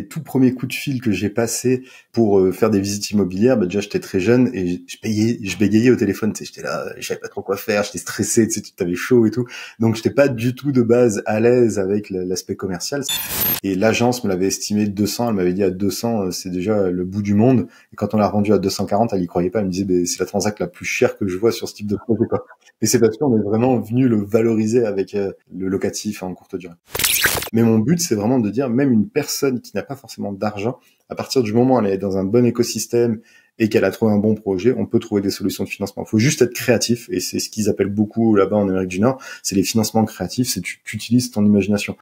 tout premiers coups de fil que j'ai passés pour faire des visites immobilières, déjà j'étais très jeune et je bégayais au téléphone, tu sais, j'étais là, je savais pas trop quoi faire, j'étais stressé, tu sais, t'avais chaud et tout. Donc j'étais pas du tout de base à l'aise avec l'aspect commercial. Et l'agence me l'avait estimé 200, elle m'avait dit à 200, c'est déjà le bout du monde. Et quand on l'a rendu à 240, elle y croyait pas, elle me disait c'est la transac la plus chère que je vois sur ce type de projet, quoi. Et c'est parce qu'on est vraiment venu le valoriser avec le locatif en courte durée. Mais mon but, c'est vraiment de dire, même une personne qui n'a pas forcément d'argent, à partir du moment où elle est dans un bon écosystème et qu'elle a trouvé un bon projet, on peut trouver des solutions de financement. Il faut juste être créatif, et c'est ce qu'ils appellent beaucoup là-bas en Amérique du Nord, c'est les financements créatifs, c'est tu utilises ton imagination.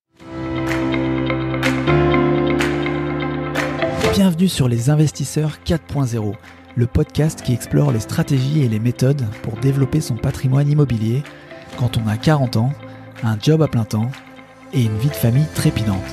Bienvenue sur Les Investisseurs 4.0, le podcast qui explore les stratégies et les méthodes pour développer son patrimoine immobilier quand on a 40 ans, un job à plein temps et une vie de famille trépidante.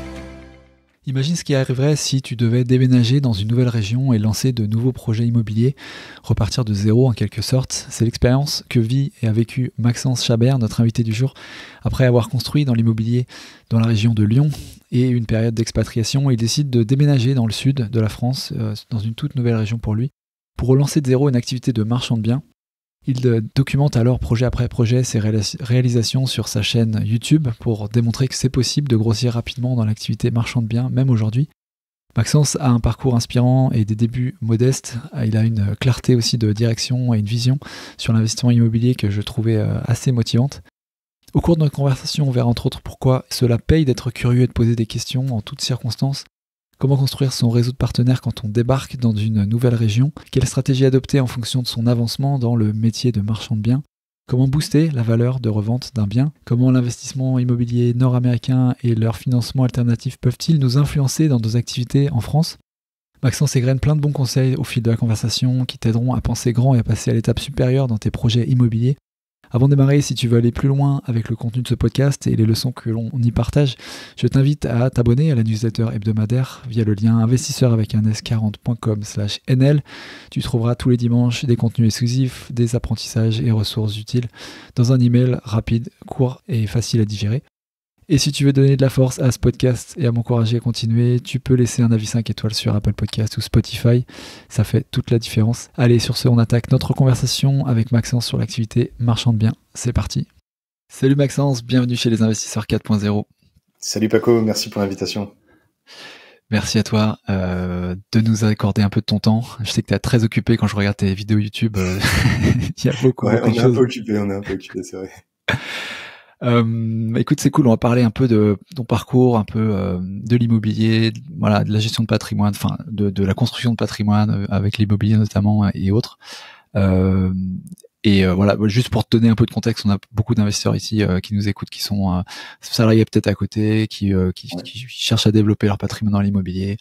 Imagine ce qui arriverait si tu devais déménager dans une nouvelle région et lancer de nouveaux projets immobiliers, repartir de zéro en quelque sorte. C'est l'expérience que vit et a vécu Maxence Chabert, notre invité du jour, après avoir construit dans l'immobilier dans la région de Lyon et une période d'expatriation. Il décide de déménager dans le sud de la France, dans une toute nouvelle région pour lui, pour relancer de zéro une activité de marchand de biens. Il documente alors projet après projet ses réalisations sur sa chaîne YouTube pour démontrer que c'est possible de grossir rapidement dans l'activité marchand de biens, même aujourd'hui. Maxence a un parcours inspirant et des débuts modestes. Il a une clarté aussi de direction et une vision sur l'investissement immobilier que je trouvais assez motivante. Au cours de notre conversation, on verra entre autres pourquoi cela paye d'être curieux et de poser des questions en toutes circonstances. Comment construire son réseau de partenaires quand on débarque dans une nouvelle région? Quelle stratégie adopter en fonction de son avancement dans le métier de marchand de biens? Comment booster la valeur de revente d'un bien? Comment l'investissement immobilier nord-américain et leur financement alternatif peuvent-ils nous influencer dans nos activités en France? Maxence égrène plein de bons conseils au fil de la conversation qui t'aideront à penser grand et à passer à l'étape supérieure dans tes projets immobiliers. Avant de démarrer, si tu veux aller plus loin avec le contenu de ce podcast et les leçons que l'on y partage, je t'invite à t'abonner à la newsletter hebdomadaire via le lien investisseur40.com/nl. Tu trouveras tous les dimanches des contenus exclusifs, des apprentissages et ressources utiles dans un email rapide, court et facile à digérer. Et si tu veux donner de la force à ce podcast et à m'encourager à continuer, tu peux laisser un avis 5 étoiles sur Apple Podcast ou Spotify. Ça fait toute la différence. Allez, sur ce, on attaque notre conversation avec Maxence sur l'activité marchand de biens. C'est parti. Salut Maxence, bienvenue chez Les Investisseurs 4.0. Salut Paco, merci pour l'invitation. Merci à toi de nous accorder un peu de ton temps. Je sais que tu es très occupé quand je regarde tes vidéos YouTube. Il y a beaucoup de choses. On est un peu occupé, c'est vrai. Écoute, c'est cool, on va parler un peu de ton parcours, un peu de l'immobilier, voilà, de la gestion de patrimoine, enfin de la construction de patrimoine avec l'immobilier notamment et autres. Voilà, juste pour te donner un peu de contexte, on a beaucoup d'investisseurs ici qui nous écoutent, qui sont salariés peut-être à côté, qui cherchent à développer leur patrimoine dans l'immobilier,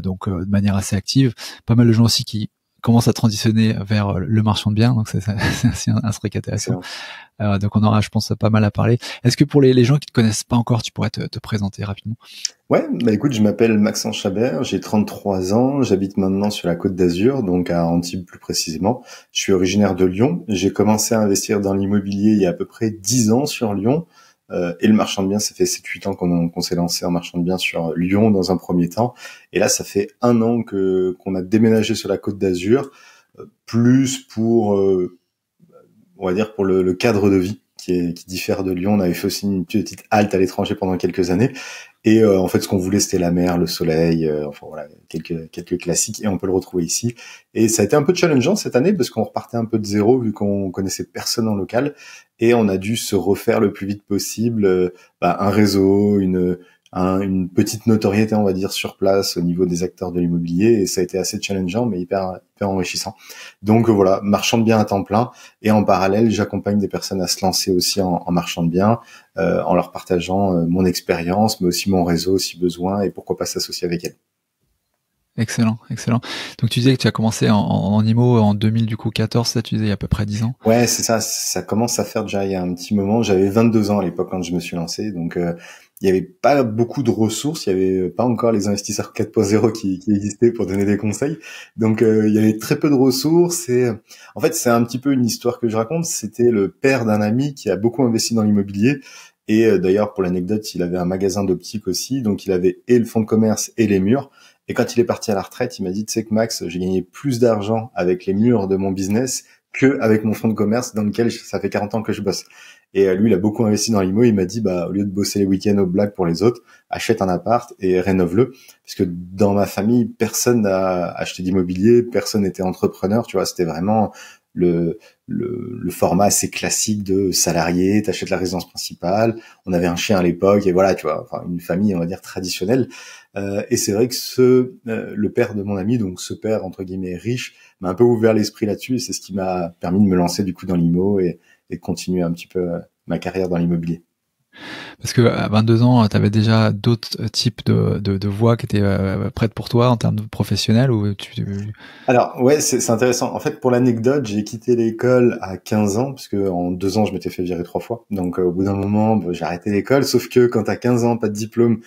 donc de manière assez active. Pas mal de gens aussi qui commencent à transitionner vers le marchand de biens, donc c'est aussi un truc intéressant. Donc on aura, je pense, pas mal à parler. Est-ce que pour les gens qui te connaissent pas encore, tu pourrais te présenter rapidement? Ouais, écoute, je m'appelle Maxence Chabert, j'ai 33 ans, j'habite maintenant sur la Côte d'Azur, donc à Antibes plus précisément. Je suis originaire de Lyon, j'ai commencé à investir dans l'immobilier il y a à peu près 10 ans sur Lyon, et le marchand de biens, ça fait 7-8 ans qu'on s'est lancé en marchand de biens sur Lyon dans un premier temps, et là ça fait 1 an qu'on a déménagé sur la Côte d'Azur, plus pour, on va dire pour le cadre de vie qui diffère de Lyon. On avait fait aussi une petite halte à l'étranger pendant quelques années. Et en fait, ce qu'on voulait, c'était la mer, le soleil, enfin voilà, quelques classiques, et on peut le retrouver ici. Et ça a été un peu challengeant cette année parce qu'on repartait un peu de zéro vu qu'on connaissait personne en local, et on a dû se refaire le plus vite possible un réseau, une petite notoriété, on va dire, sur place au niveau des acteurs de l'immobilier, et ça a été assez challengeant mais hyper enrichissant. Donc voilà, marchand de biens à temps plein, et en parallèle, j'accompagne des personnes à se lancer aussi en marchand de biens, en leur partageant mon expérience, mais aussi mon réseau si besoin, et pourquoi pas s'associer avec elles. Excellent. Donc tu disais que tu as commencé en IMO en 2014, ça tu disais il y a à peu près 10 ans. Ouais, c'est ça, ça commence à faire déjà il y a un petit moment. J'avais 22 ans à l'époque quand je me suis lancé, donc il y avait pas beaucoup de ressources, il y avait pas encore les investisseurs 4.0 qui existaient pour donner des conseils. Donc il y avait très peu de ressources, et en fait, c'est un petit peu une histoire que je raconte. C'était le père d'un ami qui a beaucoup investi dans l'immobilier, Et d'ailleurs, pour l'anecdote, il avait un magasin d'optique aussi, donc il avait et le fonds de commerce et les murs. Et quand il est parti à la retraite, il m'a dit, tu sais que Max, j'ai gagné plus d'argent avec les murs de mon business que avec mon fonds de commerce dans lequel ça fait 40 ans que je bosse. Et lui, il a beaucoup investi dans l'immo. Il m'a dit, bah, au lieu de bosser les week-ends au black pour les autres, achète un appart et rénove-le. Parce que dans ma famille, personne n'a acheté d'immobilier, personne n'était entrepreneur. Tu vois, c'était vraiment le format assez classique de salarié. T'achètes la résidence principale. On avait un chien à l'époque et voilà, tu vois, enfin une famille, on va dire traditionnelle. Et c'est vrai que le père de mon ami, donc ce père entre guillemets riche, m'a un peu ouvert l'esprit là-dessus. Et c'est ce qui m'a permis de me lancer du coup dans l'immo et de continuer un petit peu ma carrière dans l'immobilier. Parce que à 22 ans, tu avais déjà d'autres types de voies qui étaient prêtes pour toi en termes de professionnels ou Alors ouais, c'est intéressant. En fait, pour l'anecdote, j'ai quitté l'école à 15 ans parce que en 2 ans, je m'étais fait virer 3 fois. Donc au bout d'un moment, j'ai arrêté l'école. Sauf que quand t'as 15 ans, pas de diplôme,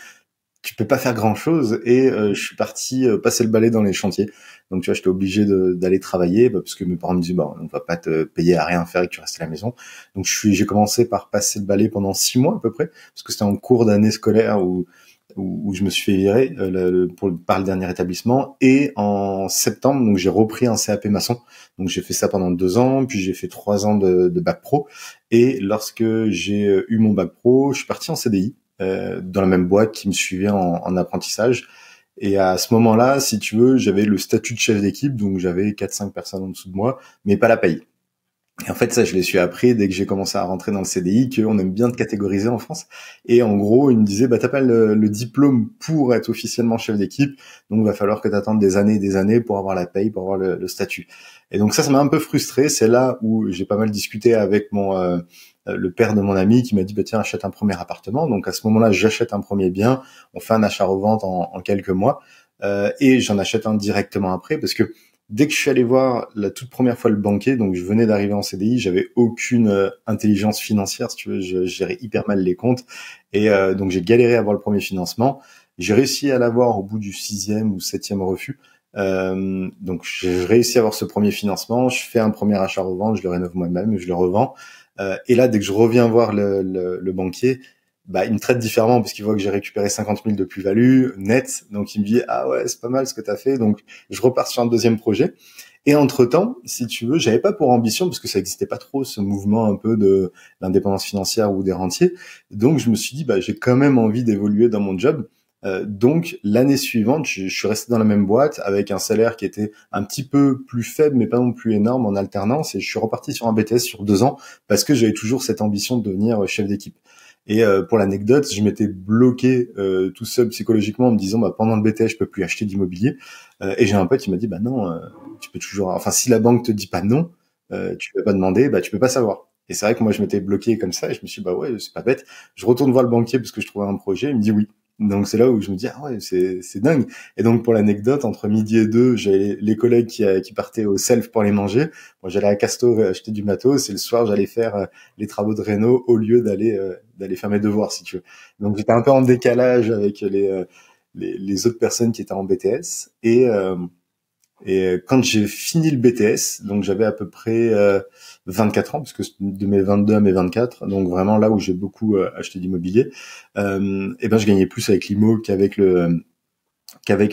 tu peux pas faire grand chose et je suis parti passer le balai dans les chantiers. Donc tu vois, j'étais obligé d'aller travailler parce que mes parents me disaient bah on va pas te payer à rien faire et que tu restes à la maison. Donc j'ai commencé par passer le balai pendant 6 mois à peu près parce que c'était en cours d'année scolaire où je me suis fait virer par le dernier établissement. Et en septembre, donc j'ai repris un CAP maçon. Donc j'ai fait ça pendant 2 ans, puis j'ai fait 3 ans de bac pro. Et lorsque j'ai eu mon bac pro, je suis parti en CDI dans la même boîte qui me suivait en apprentissage. Et à ce moment-là, si tu veux, j'avais le statut de chef d'équipe, donc j'avais 4-5 personnes en dessous de moi, mais pas la paye. Et en fait, ça, je l'ai su après, dès que j'ai commencé à rentrer dans le CDI, qu'on aime bien te catégoriser en France. Et en gros, il me disait, bah, t'as pas le diplôme pour être officiellement chef d'équipe, donc il va falloir que t'attendes des années et des années pour avoir la paye, pour avoir le statut. Et donc ça m'a un peu frustré. C'est là où j'ai pas mal discuté avec le père de mon ami qui m'a dit, bah, tiens, achète un premier appartement. Donc à ce moment-là, j'achète un premier bien, on fait un achat-revente en quelques mois, et j'en achète un directement après parce que dès que je suis allé voir la toute première fois le banquier, donc je venais d'arriver en CDI, j'avais aucune intelligence financière, si tu veux, je gérais hyper mal les comptes, et donc j'ai galéré à avoir le premier financement. J'ai réussi à l'avoir au bout du 6e ou 7e refus. Donc j'ai réussi à avoir ce premier financement, je fais un premier achat-revente, je le rénove moi-même, je le revends. Et là, dès que je reviens voir le banquier, bah, il me traite différemment parce qu'il voit que j'ai récupéré 50 000 de plus-value net. Donc, il me dit, ah ouais, c'est pas mal ce que t'as fait. Donc, je repars sur un deuxième projet. Et entre-temps, si tu veux, j'avais pas pour ambition, parce que ça existait pas trop, ce mouvement un peu de l'indépendance financière ou des rentiers. Donc, je me suis dit, bah, j'ai quand même envie d'évoluer dans mon job. Donc, l'année suivante, je suis resté dans la même boîte avec un salaire qui était un petit peu plus faible, mais pas non plus énorme en alternance. Et je suis reparti sur un BTS sur 2 ans parce que j'avais toujours cette ambition de devenir chef d'équipe. Et pour l'anecdote, je m'étais bloqué tout seul psychologiquement en me disant bah pendant le BTS je peux plus acheter d'immobilier. Et j'ai un pote qui m'a dit bah non, tu peux toujours. Enfin si la banque te dit pas non, tu peux pas demander, bah tu peux pas savoir. Et c'est vrai que moi je m'étais bloqué comme ça et je me suis dit bah ouais c'est pas bête. Je retourne voir le banquier parce que je trouvais un projet. Il me dit oui. Donc c'est là où je me dis ah ouais c'est dingue. Et donc pour l'anecdote, entre midi et 2, j'avais les collègues qui partaient au self pour les manger. Moi j'allais à Casto acheter du matos et le soir j'allais faire les travaux de réno au lieu d'aller faire mes devoirs si tu veux. Donc j'étais un peu en décalage avec les autres personnes qui étaient en BTS et quand j'ai fini le BTS, donc j'avais à peu près 24 ans, parce que de mes 22 à mes 24, donc vraiment là où j'ai beaucoup acheté d'immobilier, et ben je gagnais plus avec l'immo qu'avec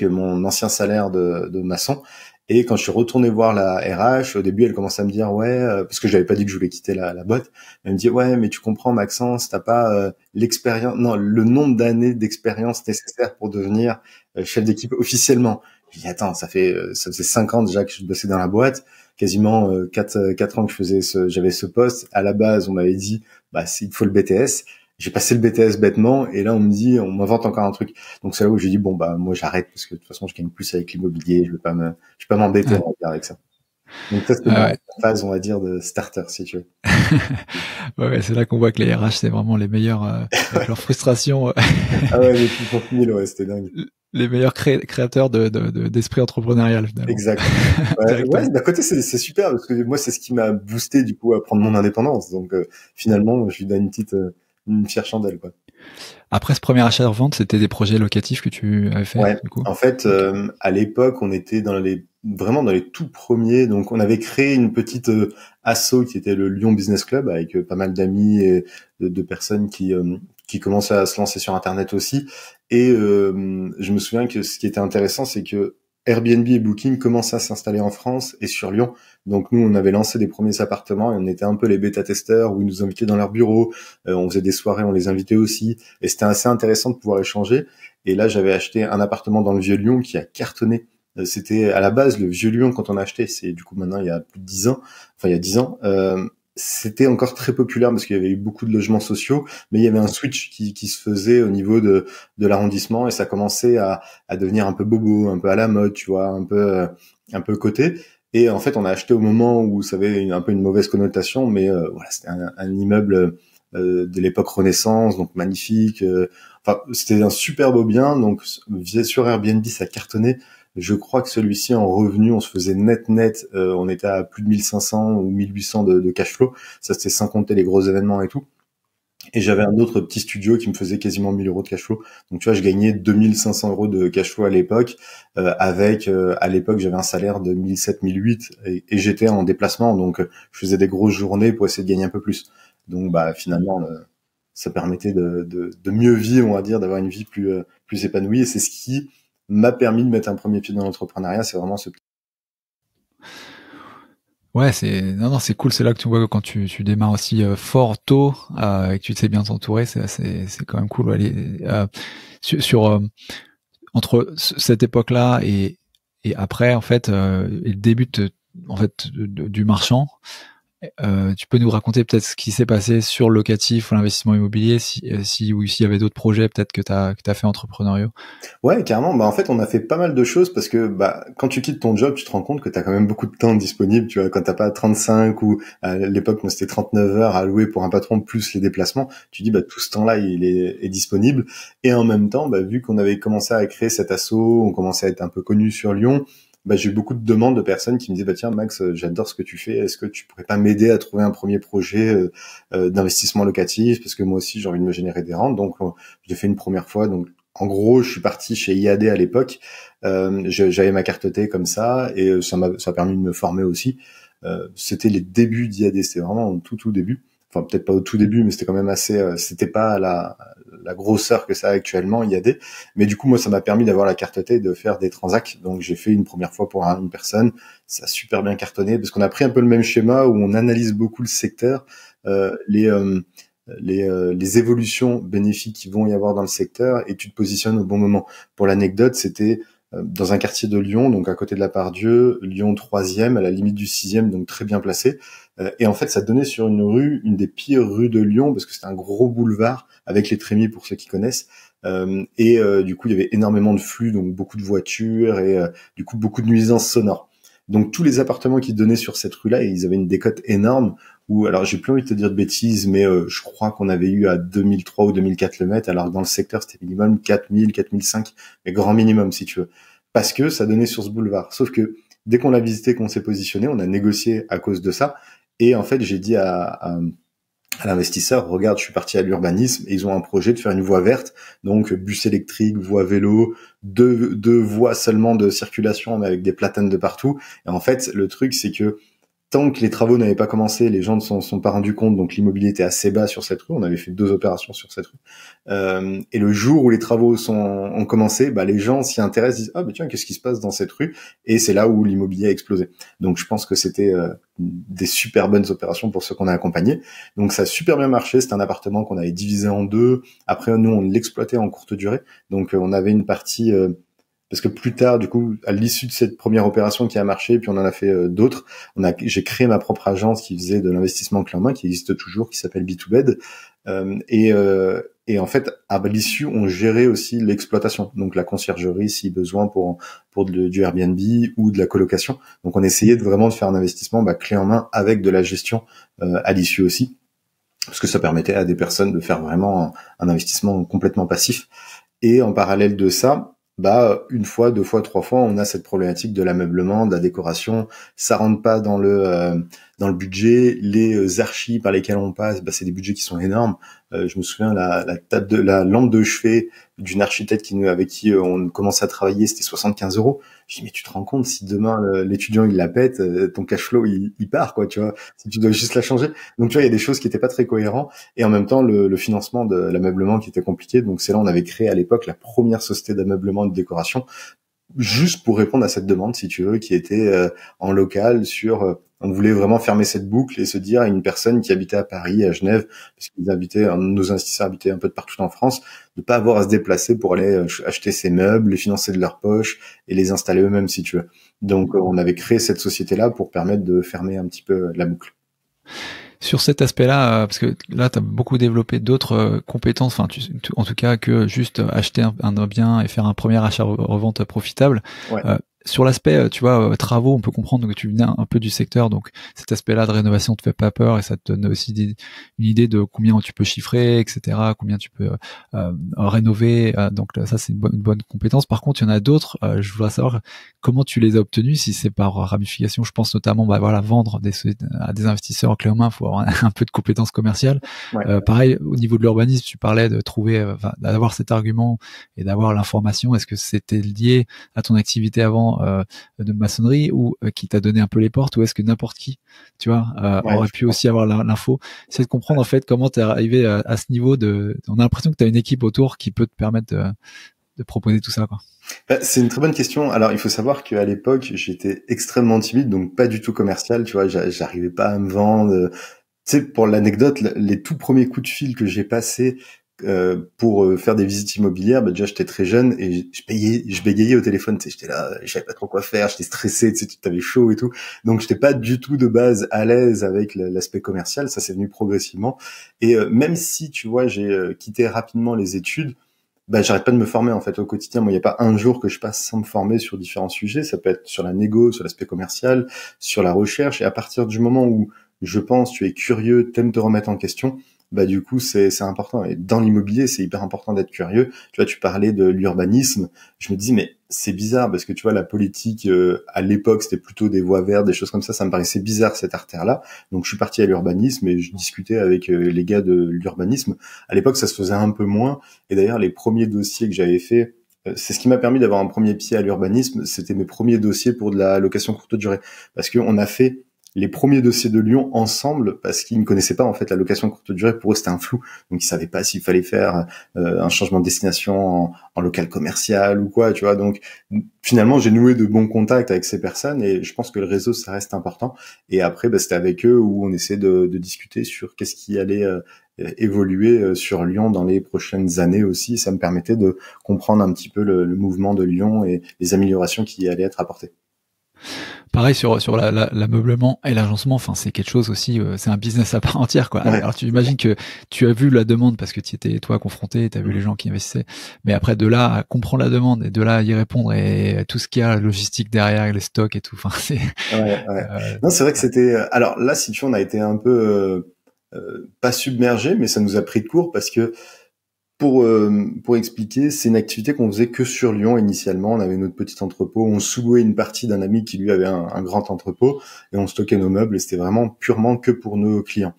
mon ancien salaire de maçon. Et quand je suis retourné voir la RH, au début, elle commençait à me dire ouais, parce que je n'avais pas dit que je voulais quitter la boîte. Elle me dit ouais, mais tu comprends Maxence, t'as pas l'expérience, non, le nombre d'années d'expérience nécessaire pour devenir chef d'équipe officiellement. Je dis attends, ça faisait 5 ans déjà que je bossais dans la boîte, quasiment 4 ans que j'avais ce poste. À la base, on m'avait dit bah il faut le BTS. J'ai passé le BTS bêtement et là on me dit on m'invente encore un truc. Donc c'est là où j'ai dit bon bah moi j'arrête parce que de toute façon je gagne plus avec l'immobilier, je vais pas m'embêter ouais. avec ça. Donc ça c'était ma phase on va dire de starter si tu veux. Ouais, c'est là qu'on voit que les RH c'est vraiment les meilleurs avec leur frustration. Ah ouais, les plus pour 1000, ouais, c'était dingue. Les meilleurs créateurs d'esprit entrepreneurial finalement. Exact. Ouais, d'un côté c'est super parce que moi c'est ce qui m'a boosté du coup à prendre mon indépendance. Donc finalement je lui donne une fière chandelle quoi. Après ce premier achat-revente, c'était des projets locatifs que tu avais fait, Ouais. du coup? En fait, à l'époque, on était vraiment dans les tout premiers. Donc, on avait créé une petite asso qui était le Lyon Business Club avec pas mal d'amis et de personnes qui commençaient à se lancer sur Internet aussi. Et je me souviens que ce qui était intéressant, c'est que Airbnb et Booking commençaient à s'installer en France et sur Lyon. Donc, nous, on avait lancé des premiers appartements et on était un peu les bêta-testeurs où ils nous invitaient dans leur bureau. On faisait des soirées, on les invitait aussi. Et c'était assez intéressant de pouvoir échanger. Et là, j'avais acheté un appartement dans le Vieux-Lyon qui a cartonné. C'était à la base le Vieux-Lyon quand on a acheté, c'est du coup maintenant il y a plus de 10 ans, enfin il y a 10 ans, c'était encore très populaire parce qu'il y avait eu beaucoup de logements sociaux, mais il y avait un switch qui se faisait au niveau de l'arrondissement et ça commençait à devenir un peu bobo, un peu à la mode, tu vois, un peu coté. Et en fait, on a acheté au moment où ça avait un peu une mauvaise connotation, mais voilà, c'était un immeuble de l'époque Renaissance, donc magnifique. Enfin, c'était un super beau bien, donc sur Airbnb, ça cartonnait. Je crois que celui-ci, en revenu, on se faisait net, on était à plus de 1500 ou 1800 de cash flow. Ça, c'était sans compter les gros événements et tout. Et j'avais un autre petit studio qui me faisait quasiment 1000 euros de cash flow. Donc, tu vois, je gagnais 2500 euros de cash flow à l'époque, à l'époque, j'avais un salaire de 1700, 1008 et j'étais en déplacement. Donc, je faisais des grosses journées pour essayer de gagner un peu plus. Donc, bah, finalement, ça permettait de mieux vivre, on va dire, d'avoir une vie plus épanouie. Et c'est ce qui m'a permis de mettre un premier pied dans l'entrepreneuriat. C'est vraiment ce. Ouais, non, c'est cool. C'est là que tu vois que quand tu démarres aussi fort tôt et que tu sais bien t'entourer, c'est quand même cool. Ouais, entre cette époque-là et après, en fait, et le début du marchand. Tu peux nous raconter peut-être ce qui s'est passé sur le locatif ou l'investissement immobilier, ou s'il y avait d'autres projets peut-être que t'as fait entrepreneuriaux. Ouais, carrément. Bah, en fait, on a fait pas mal de choses parce que, bah, quand tu quittes ton job, tu te rends compte que t'as quand même beaucoup de temps disponible. Tu vois, quand t'as pas 35 ou à l'époque, moi, c'était 39 heures à louer pour un patron plus les déplacements. Tu dis, bah, tout ce temps-là, il est disponible. Et en même temps, bah, vu qu'on avait commencé à créer cet asso, on commençait à être un peu connu sur Lyon. Bah, j'ai eu beaucoup de demandes de personnes qui me disaient, bah, tiens, Max, j'adore ce que tu fais. Est-ce que tu pourrais pas m'aider à trouver un premier projet d'investissement locatif? Parce que moi aussi, j'ai envie de me générer des rentes. Donc, j'ai fait une première fois. Donc, en gros, je suis parti chez IAD à l'époque. J'avais ma carte T comme ça et ça a permis de me former aussi. C'était les débuts d'IAD. C'était vraiment au tout début. Enfin, peut-être pas au tout début, mais c'était quand même assez. C'était pas la grosseur que ça a actuellement IAD. Mais du coup, moi, ça m'a permis d'avoir la carte T et de faire des transacts. Donc, j'ai fait une première fois pour une personne. Ça a super bien cartonné parce qu'on a pris un peu le même schéma où on analyse beaucoup le secteur, les évolutions bénéfiques qui vont y avoir dans le secteur et tu te positionnes au bon moment. Pour l'anecdote, c'était dans un quartier de Lyon, donc à côté de la Part-Dieu, Lyon 3e, à la limite du 6e, donc très bien placé. Et en fait, ça donnait sur une rue, une des pires rues de Lyon, parce que c'était un gros boulevard avec les trémies pour ceux qui connaissent. Du coup, il y avait énormément de flux, donc beaucoup de voitures et du coup beaucoup de nuisances sonores. Donc tous les appartements qui donnaient sur cette rue-là, ils avaient une décote énorme. Où, alors j'ai plus envie de te dire de bêtises, mais je crois qu'on avait eu à 2003 ou 2004 le mètre, alors que dans le secteur c'était minimum 4000, 4005, mais grand minimum si tu veux. Parce que ça donnait sur ce boulevard. Sauf que dès qu'on l'a visité, qu'on s'est positionné, on a négocié à cause de ça. Et en fait, j'ai dit à l'investisseur, regarde, je suis parti à l'urbanisme et ils ont un projet de faire une voie verte, donc bus électrique, voie vélo, deux voies seulement de circulation mais avec des platanes de partout. Et en fait, le truc, c'est que tant que les travaux n'avaient pas commencé, les gens ne s'en sont pas rendus compte, donc l'immobilier était assez bas sur cette rue. On avait fait 2 opérations sur cette rue. Et le jour où les travaux ont commencé, bah, les gens s'y intéressent, disent ah bah tiens, qu'est-ce qui se passe dans cette rue? Et c'est là où l'immobilier a explosé. Donc je pense que c'était des super bonnes opérations pour ceux qu'on a accompagnés. Donc ça a super bien marché. C'était un appartement qu'on avait divisé en 2. Après nous on l'exploitait en courte durée. Donc on avait une partie parce que plus tard, du coup, à l'issue de cette première opération qui a marché, puis on en a fait d'autres, j'ai créé ma propre agence qui faisait de l'investissement clé en main, qui existe toujours, qui s'appelle B2Bed. Et en fait, à l'issue, on gérait aussi l'exploitation, donc la conciergerie si besoin pour du Airbnb ou de la colocation. Donc on essayait vraiment de faire un investissement clé en main avec de la gestion à l'issue aussi, parce que ça permettait à des personnes de faire vraiment un investissement complètement passif. Et en parallèle de ça, une fois, 2 fois, 3 fois, on a cette problématique de l'ameublement, de la décoration. Ça rentre pas dans le budget. Les archis par lesquels on passe, c'est des budgets qui sont énormes. Je me souviens la lampe de chevet d'une architecte avec qui on commençait à travailler, c'était 75 €. Je dis mais tu te rends compte si demain l'étudiant il la pète, ton cash flow il part quoi, tu vois. Si tu dois juste la changer. Donc tu vois il y a des choses qui étaient pas très cohérentes et en même temps le financement de l'ameublement qui était compliqué. Donc c'est là on avait créé à l'époque la première société d'ameublement et de décoration juste pour répondre à cette demande, si tu veux, qui était en local on voulait vraiment fermer cette boucle et se dire à une personne qui habitait à Paris, à Genève, parce nos investisseurs habitaient un peu de partout en France, de pas avoir à se déplacer pour aller acheter ses meubles, les financer de leur poche et les installer eux-mêmes, si tu veux. Donc, on avait créé cette société-là pour permettre de fermer un petit peu la boucle. Sur cet aspect-là, parce que là, tu as beaucoup développé d'autres compétences, en tout cas que juste acheter un bien et faire un premier achat-revente profitable. Ouais. Sur l'aspect, tu vois, travaux, on peut comprendre que tu venais un peu du secteur, donc cet aspect-là de rénovation te fait pas peur et ça te donne aussi une idée de combien tu peux chiffrer, etc., combien tu peux rénover. Donc ça, c'est une bonne compétence. Par contre, il y en a d'autres. Je voudrais savoir comment tu les as obtenus, si c'est par ramification. Je pense notamment, vendre à des investisseurs clés en main, il faut avoir un peu de compétences commerciales. Ouais. Pareil, au niveau de l'urbanisme, tu parlais de trouver, d'avoir cet argument et d'avoir l'information. Est-ce que c'était lié à ton activité avant de maçonnerie ou qui t'a donné un peu les portes, ou est-ce que n'importe qui, tu vois, aurait pu aussi avoir l'info? C'est de comprendre en fait comment t'es arrivé à ce niveau on a l'impression que t'as une équipe autour qui peut te permettre de proposer tout ça, quoi. C'est une très bonne question. Alors, il faut savoir qu'à l'époque, j'étais extrêmement timide, donc pas du tout commercial, tu vois, j'arrivais pas à me vendre. Tu sais, pour l'anecdote, les tout premiers coups de fil que j'ai passés pour faire des visites immobilières, déjà j'étais très jeune et je bégayais au téléphone, tu sais, j'étais là, je savais pas trop quoi faire, j'étais stressé, tu sais, t'avais chaud et tout, donc j'étais pas du tout de base à l'aise avec l'aspect commercial. Ça c'est venu progressivement et même si tu vois j'ai quitté rapidement les études, j'arrête pas de me former en fait au quotidien. Moi, il y a pas un jour que je passe sans me former sur différents sujets. Ça peut être sur la négo, sur l'aspect commercial, sur la recherche. Et à partir du moment où je pense, tu es curieux, t'aimes te remettre en question, du coup, c'est important. Et dans l'immobilier, c'est hyper important d'être curieux. Tu vois, tu parlais de l'urbanisme. Je me dis, mais c'est bizarre parce que tu vois, la politique, à l'époque, c'était plutôt des voies vertes, des choses comme ça. Ça me paraissait bizarre, cette artère-là. Donc, je suis parti à l'urbanisme et je discutais avec les gars de l'urbanisme. À l'époque, ça se faisait un peu moins. Et d'ailleurs, les premiers dossiers que j'avais faits, c'est ce qui m'a permis d'avoir un premier pied à l'urbanisme. C'était mes premiers dossiers pour de la location courte durée. Parce qu'on a fait les premiers dossiers de Lyon ensemble parce qu'ils ne connaissaient pas en fait la location courte durée. Pour eux, c'était un flou. Donc, ils savaient pas s'il fallait faire un changement de destination en local commercial ou quoi, tu vois. Donc, finalement, j'ai noué de bons contacts avec ces personnes et je pense que le réseau, ça reste important. Et après, c'était avec eux où on essaie de discuter sur qu'est-ce qui allait évoluer sur Lyon dans les prochaines années aussi. Ça me permettait de comprendre un petit peu le mouvement de Lyon et les améliorations qui allaient être apportées. Pareil sur l'ameublement et l'agencement, c'est quelque chose aussi, c'est un business à part entière, quoi. Ouais. Alors tu imagines que tu as vu la demande parce que tu étais toi confronté, tu as vu les gens qui investissaient, mais après de là à comprendre la demande et de là à y répondre et tout ce qu'il y a, la logistique derrière, les stocks et tout, c'est... Ouais. Non, c'est vrai que c'était... Alors là, si tu veux, on a été un peu pas submergé, mais ça nous a pris de court parce que pour expliquer, c'est une activité qu'on faisait que sur Lyon initialement. On avait notre petit entrepôt, on sous-louait une partie d'un ami qui lui avait un grand entrepôt et on stockait nos meubles et c'était vraiment purement que pour nos clients.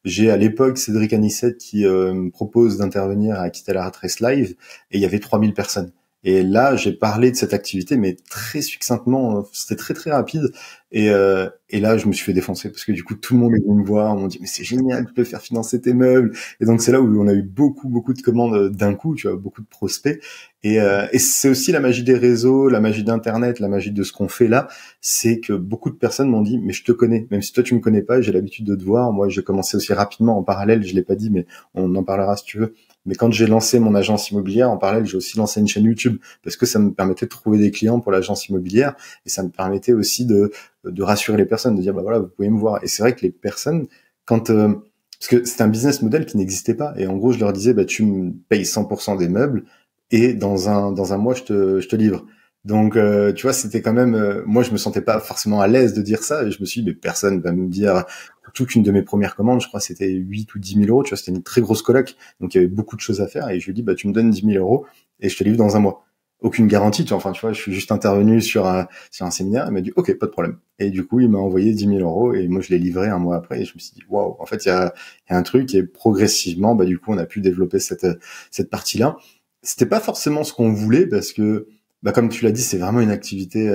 J'ai à l'époque Cédric Anissette qui me propose d'intervenir à Quitter la Retraite Live et il y avait 3000 personnes. Et là, j'ai parlé de cette activité, mais très succinctement, c'était très très rapide. Et là, je me suis fait défoncer parce que du coup, tout le monde est venu me voir, on m'a dit mais c'est génial, tu peux faire financer tes meubles. Et donc c'est là où on a eu beaucoup de commandes d'un coup, tu vois, beaucoup de prospects. Et c'est aussi la magie des réseaux, la magie d'Internet, la magie de ce qu'on fait là, c'est que beaucoup de personnes m'ont dit mais je te connais, même si toi tu me connais pas, j'ai l'habitude de te voir. Moi, j'ai commencé aussi rapidement en parallèle, je l'ai pas dit, mais on en parlera si tu veux. Mais quand j'ai lancé mon agence immobilière, en parallèle, j'ai aussi lancé une chaîne YouTube parce que ça me permettait de trouver des clients pour l'agence immobilière et ça me permettait aussi de rassurer les personnes, de dire voilà, vous pouvez me voir. Et c'est vrai que les personnes, quand parce que c'était un business model qui n'existait pas et en gros, je leur disais tu me payes 100% des meubles et dans un mois, je te livre. Donc, tu vois, c'était quand même... moi, je me sentais pas forcément à l'aise de dire ça. Et je me suis dit, mais personne va me dire... Surtout qu'une de mes premières commandes, je crois, c'était 8 ou 10 000 euros. Tu vois, c'était une très grosse coloc. Donc, il y avait beaucoup de choses à faire. Et je lui ai dit, tu me donnes 10 000 euros et je te livre dans un mois. aucune garantie, tu vois. Enfin, tu vois, je suis juste intervenu sur un séminaire, il m'a dit, OK, pas de problème. Et du coup, il m'a envoyé 10 000 euros et moi, je l'ai livré un mois après et je me suis dit, waouh, en fait, il y a un truc et progressivement, du coup, on a pu développer cette partie-là. C'était pas forcément ce qu'on voulait parce que, comme tu l'as dit, c'est vraiment une activité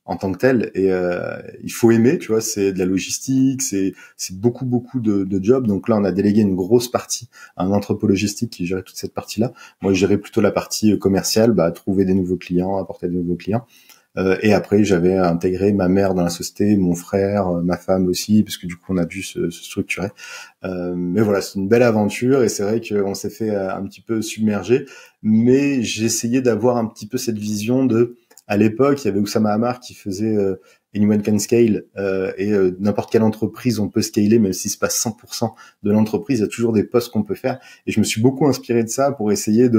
en tant que telle et il faut aimer, tu vois, c'est de la logistique, c'est beaucoup de jobs. Donc là, on a délégué une grosse partie à un entrepôt logistique qui gérait toute cette partie-là. Moi, je gérais plutôt la partie commerciale, trouver des nouveaux clients, apporter de nouveaux clients. Et après, j'avais intégré ma mère dans la société, mon frère, ma femme aussi, parce que du coup, on a dû se structurer. Mais voilà, c'est une belle aventure et c'est vrai qu'on s'est fait un petit peu submerger. Mais j'ai essayé d'avoir un petit peu cette vision de, à l'époque, il y avait Oussama Hamar qui faisait Anyone Can Scale et n'importe quelle entreprise on peut scaler, même si c'est pas 100% de l'entreprise, il y a toujours des postes qu'on peut faire. Et je me suis beaucoup inspiré de ça pour essayer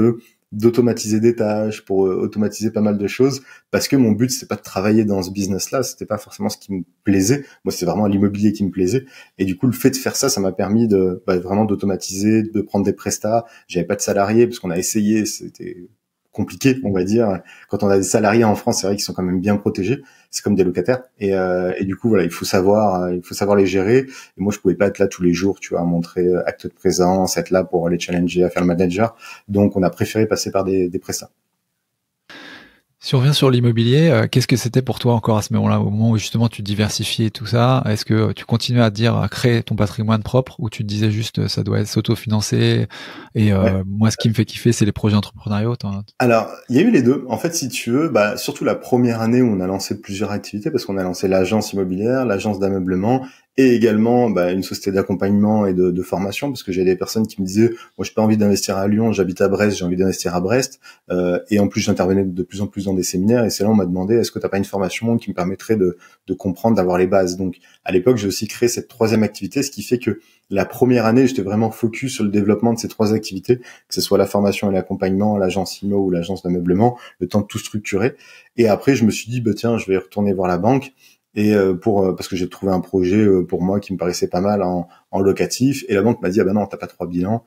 d'automatiser des tâches, pour automatiser pas mal de choses, parce que mon but c'était pas de travailler dans ce business-là, c'était pas forcément ce qui me plaisait. Moi, c'est vraiment l'immobilier qui me plaisait. Et du coup, le fait de faire ça, ça m'a permis de vraiment d'automatiser, de prendre des prestats. J'avais pas de salariés parce qu'on a essayé, c'était compliqué, on va dire. Quand on a des salariés en France, c'est vrai qu'ils sont quand même bien protégés. C'est comme des locataires. Et du coup, voilà, il faut savoir les gérer. Et moi, je pouvais pas être là tous les jours, tu vois, à montrer acte de présence, être là pour les challenger, à faire le manager. Donc, on a préféré passer par des prestats. Si on revient sur l'immobilier, qu'est-ce que c'était pour toi encore à ce moment-là, au moment où justement tu diversifiais tout ça? Est-ce que tu continuais à créer ton patrimoine propre, ou tu te disais juste ça doit être s'auto-financer et Ouais. moi ce qui me fait kiffer c'est les projets entrepreneuriaux? Alors, il y a eu les deux. En fait, si tu veux, surtout la première année où on a lancé plusieurs activités, parce qu'on a lancé l'agence immobilière, l'agence d'ameublement, et également une société d'accompagnement et de formation, parce que j'ai des personnes qui me disaient, moi, j'ai pas envie d'investir à Lyon, j'habite à Brest, j'ai envie d'investir à Brest, et en plus, j'intervenais de plus en plus dans des séminaires, et c'est là on m'a demandé, est-ce que t'as pas une formation qui me permettrait de comprendre, d'avoir les bases. Donc, à l'époque, j'ai aussi créé cette troisième activité, ce qui fait que la première année, j'étais vraiment focus sur le développement de ces trois activités, que ce soit la formation et l'accompagnement, l'agence IMO ou l'agence d'ameublement, le temps de tout structurer. Et après, je me suis dit, tiens, je vais retourner voir la banque et parce que j'ai trouvé un projet pour moi qui me paraissait pas mal en locatif. Et la banque m'a dit, non, t'as pas 3 bilans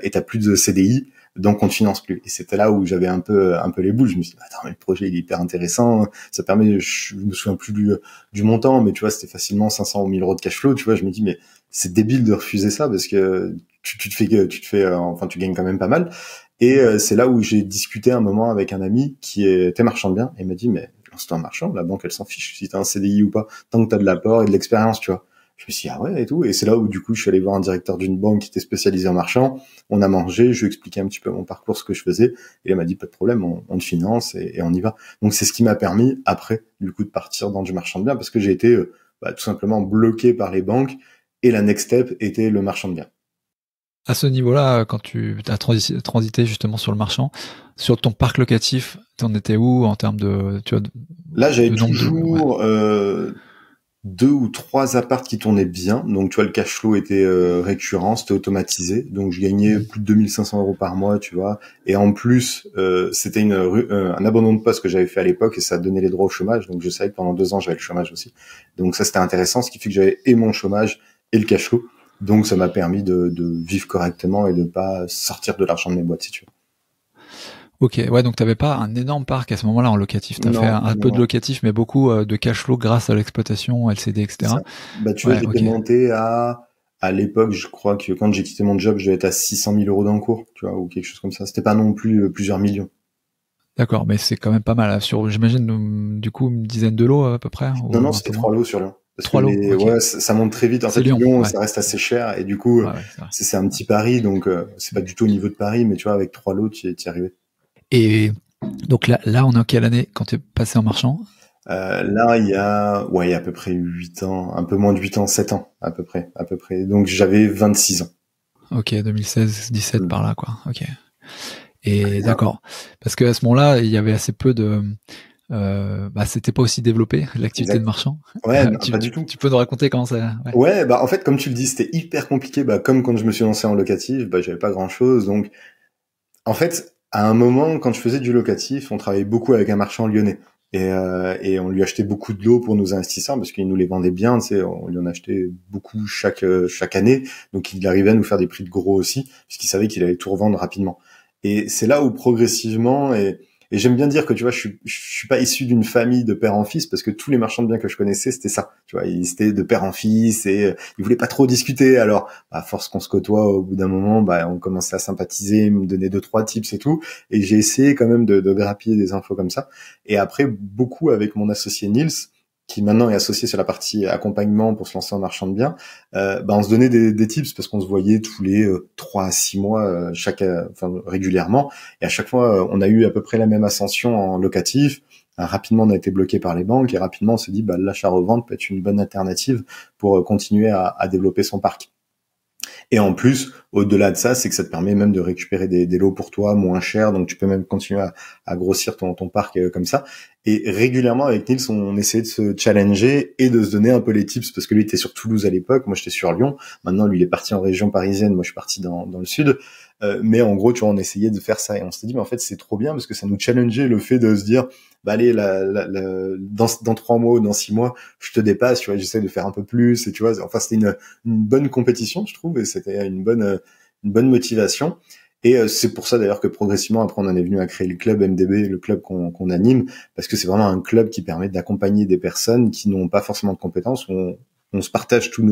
et t'as plus de CDI, donc on te finance plus. Et c'était là où j'avais un peu les boules. Je me suis dit, attends, mais le projet il est hyper intéressant, ça permet, je me souviens plus du montant, mais tu vois, c'était facilement 500 ou 1000 euros de cash flow. Tu vois, je me dis, mais c'est débile de refuser ça parce que tu gagnes quand même pas mal. Et c'est là où j'ai discuté un moment avec un ami qui était marchand de biens et m'a dit, mais lance-toi un marchand, la banque elle s'en fiche si t'as un CDI ou pas, tant que t'as de l'apport et de l'expérience, tu vois. Je me suis dit, ah ouais, et tout. Et c'est là où, du coup, je suis allé voir un directeur d'une banque qui était spécialisé en marchand. On a mangé, je lui ai expliqué un petit peu mon parcours, ce que je faisais. Et il m'a dit, pas de problème, on te finance et on y va. Donc, c'est ce qui m'a permis, après, du coup, de partir dans du marchand de biens parce que j'ai été tout simplement bloqué par les banques et la next step était le marchand de biens. À ce niveau-là, quand tu as transité justement sur le marchand, sur ton parc locatif, t'en étais où en termes de, tu vois, Là, j'avais nombre toujours 2 ou 3 apparts qui tournaient bien. Donc, tu vois, le cash flow était récurrent, c'était automatisé. Donc, je gagnais plus de 2500 euros par mois, tu vois. Et en plus, c'était un abandon de poste que j'avais fait à l'époque et ça donnait les droits au chômage. Donc, je savais que pendant 2 ans, j'avais le chômage aussi. Donc, ça, c'était intéressant, ce qui fait que j'avais et mon chômage et le cash flow. Donc, ça m'a permis de vivre correctement et de pas sortir de l'argent de mes boîtes, si tu veux. Ok, ouais, donc t'avais pas un énorme parc à ce moment-là en locatif. T'as fait un peu de Non. locatif, mais beaucoup de cash flow grâce à l'exploitation, LCD, C'est etc. ça. Tu vois, Ouais, j'étais ok. monté à l'époque, je crois que quand j'ai quitté mon job, je devais être à 600 000 euros d'encours, tu vois, ou quelque chose comme ça. C'était pas non plus plusieurs millions. D'accord, mais c'est quand même pas mal. Sur, j'imagine, du coup, une dizaine de lots à peu près, Non, ou un c'était peu moins. 3 lots sur Lyon. Parce que 3 lots, ok. ça monte très vite. En C'est fait, Lyon, Lyon, ouais. ça reste assez cher et du coup, Ouais, c'est vrai. c'est un petit pari, donc c'est pas du tout au niveau de Paris, mais tu vois, avec 3 lots, tu y arrivais. Et donc là, on est en quelle année quand tu es passé en marchand? Là, il y a à peu près 8 ans, un peu moins de 8 ans, 7 ans, à peu près. Donc, j'avais 26 ans. Ok, 2016, 17 Mm. par là, quoi. Ok. Et d'accord. Parce que à ce moment-là, il y avait assez peu de, c'était pas aussi développé l'activité de Exact. marchand. Ouais, Tu, pas tu, du tout. tu peux nous raconter comment ça? Ouais. Ouais, en fait, comme tu le dis, c'était hyper compliqué. Comme quand je me suis lancé en locatif, j'avais pas grand-chose. Donc, en fait, à un moment, quand je faisais du locatif, on travaillait beaucoup avec un marchand lyonnais. Et on lui achetait beaucoup de lots pour nos investisseurs parce qu'il nous les vendait bien. Tu sais, on lui en achetait beaucoup chaque année. Donc, il arrivait à nous faire des prix de gros aussi, puisqu'il savait qu'il allait tout revendre rapidement. Et c'est là où progressivement, et Et j'aime bien dire que, tu vois, je suis pas issu d'une famille de père en fils, parce que tous les marchands de biens que je connaissais, c'était ça. Tu vois, ils étaient de père en fils et ils voulaient pas trop discuter. Alors, à force qu'on se côtoie, au bout d'un moment, on commençait à sympathiser, me donner 2-3 tips et tout. Et j'ai essayé quand même de grappiller des infos comme ça. Et après, beaucoup avec mon associé Nils, qui maintenant est associé sur la partie accompagnement pour se lancer en marchand de biens, on se donnait des tips parce qu'on se voyait tous les 3 à 6 mois régulièrement, et à chaque fois on a eu à peu près la même ascension en locatif. Rapidement on a été bloqué par les banques et rapidement on s'est dit l'achat-revente peut être une bonne alternative pour continuer à développer son parc. Et en plus, au-delà de ça, c'est que ça te permet même de récupérer des lots pour toi moins chers, donc tu peux même continuer à grossir ton parc comme ça. Et régulièrement avec Nils, on essayait de se challenger et de se donner un peu les tips, parce que lui était sur Toulouse à l'époque, moi j'étais sur Lyon. Maintenant lui il est parti en région parisienne, moi je suis parti dans le sud. Mais en gros, tu vois, on essayait de faire ça et on s'est dit, mais en fait c'est trop bien parce que ça nous challengeait le fait de se dire, allez, dans 3 mois ou dans 6 mois, je te dépasse, tu vois, j'essaie de faire un peu plus, et tu vois, enfin c'était une bonne compétition, je trouve, et c'était une bonne motivation. Et c'est pour ça d'ailleurs que progressivement après on en est venu à créer le club MDB, le club qu'on anime, parce que c'est vraiment un club qui permet d'accompagner des personnes qui n'ont pas forcément de compétences. On se partage toute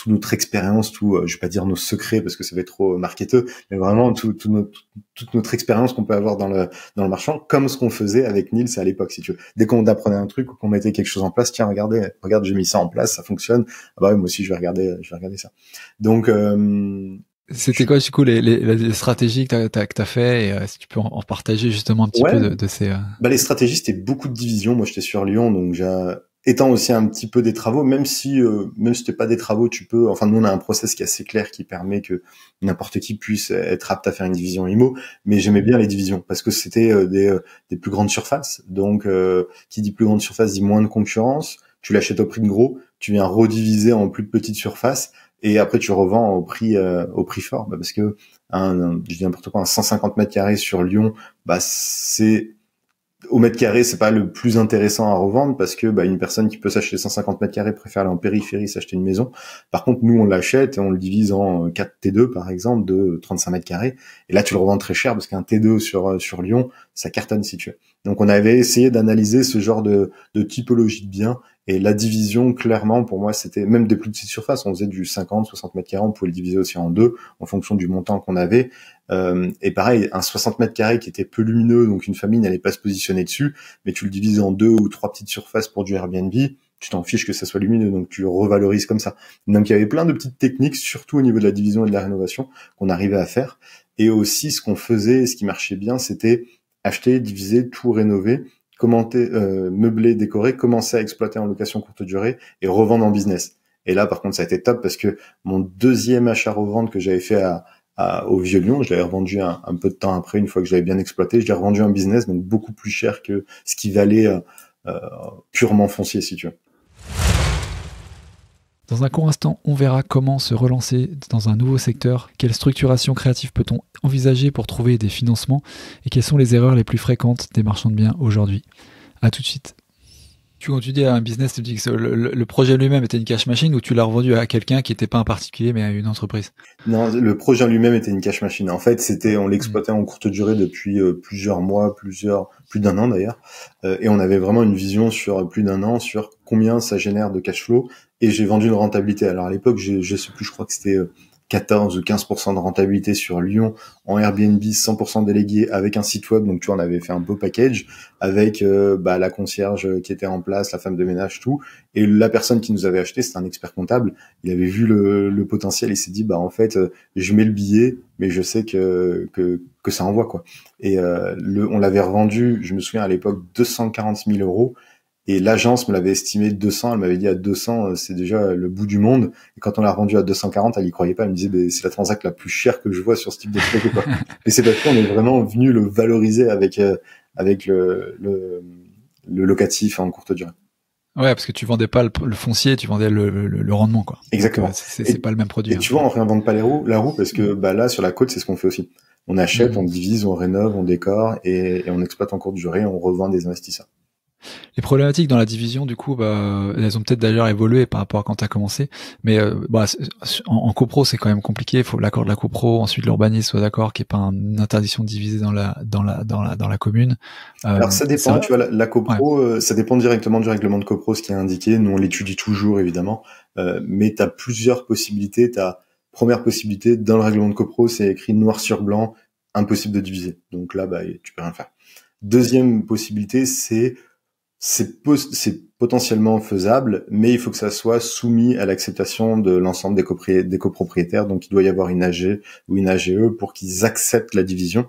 notre expérience, je vais pas dire nos secrets parce que ça va être trop marketeux, mais vraiment toute notre expérience qu'on peut avoir dans le marchand, comme ce qu'on faisait avec Nils à l'époque, si tu veux. Dès qu'on apprenait un truc ou qu'on mettait quelque chose en place, tiens, regarde, j'ai mis ça en place, ça fonctionne. Ah bah ouais, moi aussi je vais regarder ça. Donc c'était quoi du coup les stratégies que t'as fait, et si tu peux en partager justement un petit peu de ces les stratégies, c'était beaucoup de divisions. Moi j'étais sur Lyon, donc étant aussi un petit peu des travaux, même si c'était pas des travaux, tu peux, enfin nous on a un process qui est assez clair qui permet que n'importe qui puisse être apte à faire une division IMO, mais j'aimais bien les divisions parce que c'était des plus grandes surfaces. Donc qui dit plus grande surface dit moins de concurrence, tu l'achètes au prix de gros, tu viens rediviser en plus de petites surfaces et après tu revends au prix fort, parce que je dis n'importe quoi, un 150 mètres carrés sur Lyon, c'est au mètre carré, c'est pas le plus intéressant à revendre parce que une personne qui peut s'acheter 150 mètres carrés préfère aller en périphérie s'acheter une maison. Par contre, nous on l'achète et on le divise en 4 T2 par exemple de 35 mètres carrés, et là tu le revends très cher parce qu'un T2 sur Lyon, ça cartonne si tu veux. Donc on avait essayé d'analyser ce genre de typologie de biens, et la division clairement pour moi c'était même des plus petites surfaces, on faisait du 50-60 mètres carrés, on pouvait le diviser aussi en deux en fonction du montant qu'on avait. Et pareil, un 60 mètres carrés qui était peu lumineux, donc une famille n'allait pas se positionner dessus, mais tu le divises en 2 ou 3 petites surfaces pour du Airbnb, tu t'en fiches que ça soit lumineux, donc tu revalorises comme ça. Donc il y avait plein de petites techniques, surtout au niveau de la division et de la rénovation, qu'on arrivait à faire. Et aussi ce qu'on faisait, ce qui marchait bien, c'était acheter, diviser, tout rénover, meubler, décorer, commencer à exploiter en location courte durée et revendre en business. Et là par contre ça a été top parce que mon deuxième achat-revente que j'avais fait au Vieux-Lyon, je l'avais revendu un peu de temps après, une fois que je l'avais bien exploité, je l'ai revendu en business, donc beaucoup plus cher que ce qui valait purement foncier, si tu veux. Dans un court instant, on verra comment se relancer dans un nouveau secteur, quelle structuration créative peut-on envisager pour trouver des financements, et quelles sont les erreurs les plus fréquentes des marchands de biens aujourd'hui. À tout de suite. Quand tu dis à un business, tu dis que le projet lui-même était une cash machine, ou tu l'as revendu à quelqu'un qui n'était pas un particulier mais à une entreprise? Non, le projet lui-même était une cash machine. En fait, on l'exploitait en courte durée depuis plusieurs mois, plus d'un an d'ailleurs, et on avait vraiment une vision sur plus d'un an sur combien ça génère de cash flow, et j'ai vendu une rentabilité. Alors à l'époque, je sais plus, je crois que c'était 14 ou 15% de rentabilité sur Lyon en Airbnb, 100% délégué avec un site web. Donc tu vois, on avait fait un beau package avec la concierge qui était en place, la femme de ménage, tout. Et la personne qui nous avait acheté, c'était un expert comptable. Il avait vu le potentiel. Il s'est dit en fait, je mets le billet, mais je sais que ça envoie quoi. Et on l'avait revendu, je me souviens à l'époque, 240 000 €. Et l'agence me l'avait estimé 200, elle m'avait dit à 200, c'est déjà le bout du monde. Et quand on l'a revendu à 240, elle y croyait pas, elle me disait, c'est la transac la plus chère que je vois sur ce type de truc, quoi. Et c'est parce qu'on est vraiment venu le valoriser avec le locatif en courte durée. Ouais, parce que tu vendais pas le foncier, tu vendais le rendement, quoi. Exactement. Donc, c'est pas le même produit. Et tu vois, on réinvente pas la roue parce que là, sur la côte, c'est ce qu'on fait aussi. On achète, on divise, on rénove, on décore et on exploite en courte durée, on revend des investisseurs. Les problématiques dans la division, du coup, elles ont peut-être d'ailleurs évolué par rapport à quand tu as commencé. Mais en copro, c'est quand même compliqué. Il faut l'accord de la copro, ensuite l'urbanisme soit d'accord, qu'il n'y ait pas une interdiction de diviser dans la commune. Alors ça Ça dépend, va. tu vois, la Ouais. copro, ça dépend directement du règlement de copro, ce qui est indiqué. Nous, on l'étudie toujours, évidemment. Mais tu as plusieurs possibilités. Première possibilité, dans le règlement de copro, c'est écrit noir sur blanc, impossible de diviser. Donc là, tu peux rien faire. Deuxième possibilité, c'est potentiellement faisable, mais il faut que ça soit soumis à l'acceptation de l'ensemble des copropriétaires. Donc il doit y avoir une AG ou une AGE pour qu'ils acceptent la division.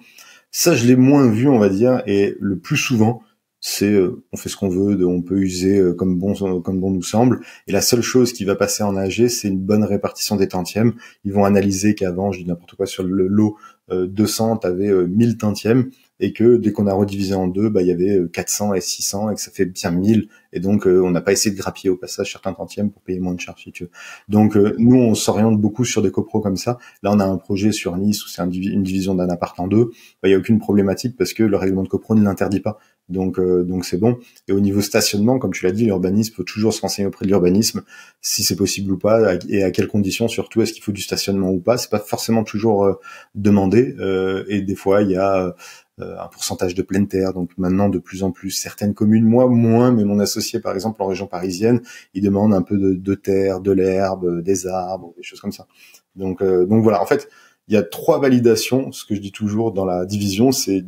Ça, je l'ai moins vu, on va dire, et le plus souvent, c'est on fait ce qu'on veut, on peut user comme bon nous semble. Et la seule chose qui va passer en AG, c'est une bonne répartition des tantièmes. Ils vont analyser qu'avant, je dis n'importe quoi, sur le lot 200, t'avais 1000 tantièmes, et que dès qu'on a redivisé en deux, il y avait 400 et 600, et que ça fait bien 1000. Et donc, on n'a pas essayé de grappiller au passage certains tantièmes pour payer moins de charges, si tu veux. Donc, nous, on s'oriente beaucoup sur des copros comme ça. Là, on a un projet sur Nice où c'est une division d'un appart en deux. Il y a aucune problématique parce que le règlement de copro ne l'interdit pas. Donc c'est bon. Et au niveau stationnement, comme tu l'as dit, l'urbanisme faut toujours se renseigner auprès de l'urbanisme si c'est possible ou pas et à quelles conditions. Surtout, est-ce qu'il faut du stationnement ou pas. C'est pas forcément toujours demandé. Et des fois, il y a un pourcentage de pleine terre. Donc maintenant, de plus en plus, certaines communes, moi moins, mais mon associé, par exemple, en région parisienne, il demande un peu de terre, de l'herbe, des arbres, des choses comme ça. Donc voilà. En fait, il y a 3 validations. Ce que je dis toujours dans la division, c'est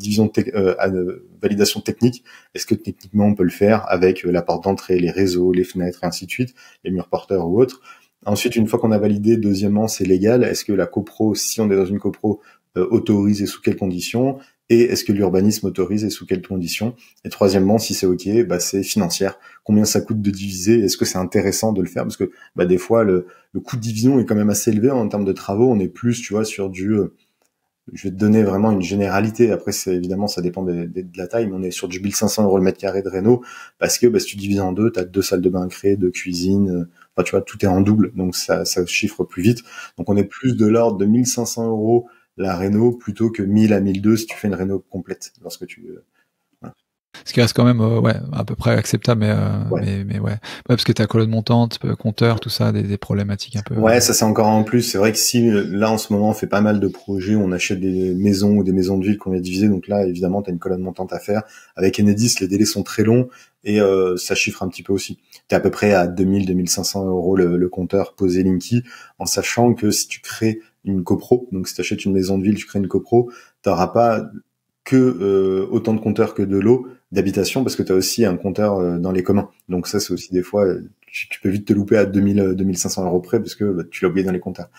validation technique. Est-ce que techniquement on peut le faire avec la porte d'entrée, les réseaux, les fenêtres, et ainsi de suite, les murs porteurs ou autres. Ensuite, une fois qu'on a validé, deuxièmement, c'est légal. Est-ce que la copro, si on est dans une copro, autorise et sous quelles conditions? Et est-ce que l'urbanisme autorise et sous quelles conditions? Et troisièmement, si c'est OK, c'est financière. Combien ça coûte de diviser? Est-ce que c'est intéressant de le faire? Parce que des fois, le coût de division est quand même assez élevé en termes de travaux. On est plus, tu vois, sur je vais te donner vraiment une généralité. Après, évidemment, ça dépend de la taille, mais on est sur du 1500 € le mètre carré de réno, parce que si tu divises en deux, t'as 2 salles de bain créées, 2 cuisines. Enfin, tu vois, tout est en double, donc ça chiffre plus vite. Donc, on est plus de l'ordre de 1500 € la réno plutôt que 1000 à 1002 si tu fais une réno complète. Lorsque voilà. Ce qui reste quand même à peu près acceptable, Ouais. mais parce que t'as colonne montante, compteur, tout ça, des problématiques un peu. Ouais, ça c'est encore en plus. C'est vrai que si là en ce moment on fait pas mal de projets, on achète des maisons ou des maisons de ville qu'on a divisées, donc là évidemment t'as une colonne montante à faire. Avec Enedis, les délais sont très longs et ça chiffre un petit peu aussi. T'es à peu près à 2000-2500 € le compteur posé Linky, en sachant que si tu crées une copro, donc si tu achètes une maison de ville, tu crées une copro, t'auras pas que autant de compteurs que de lots d'habitation, parce que tu as aussi un compteur dans les communs. Donc ça, c'est aussi des fois, tu peux vite te louper à 2500 € près, parce que tu l'as oublié dans les compteurs.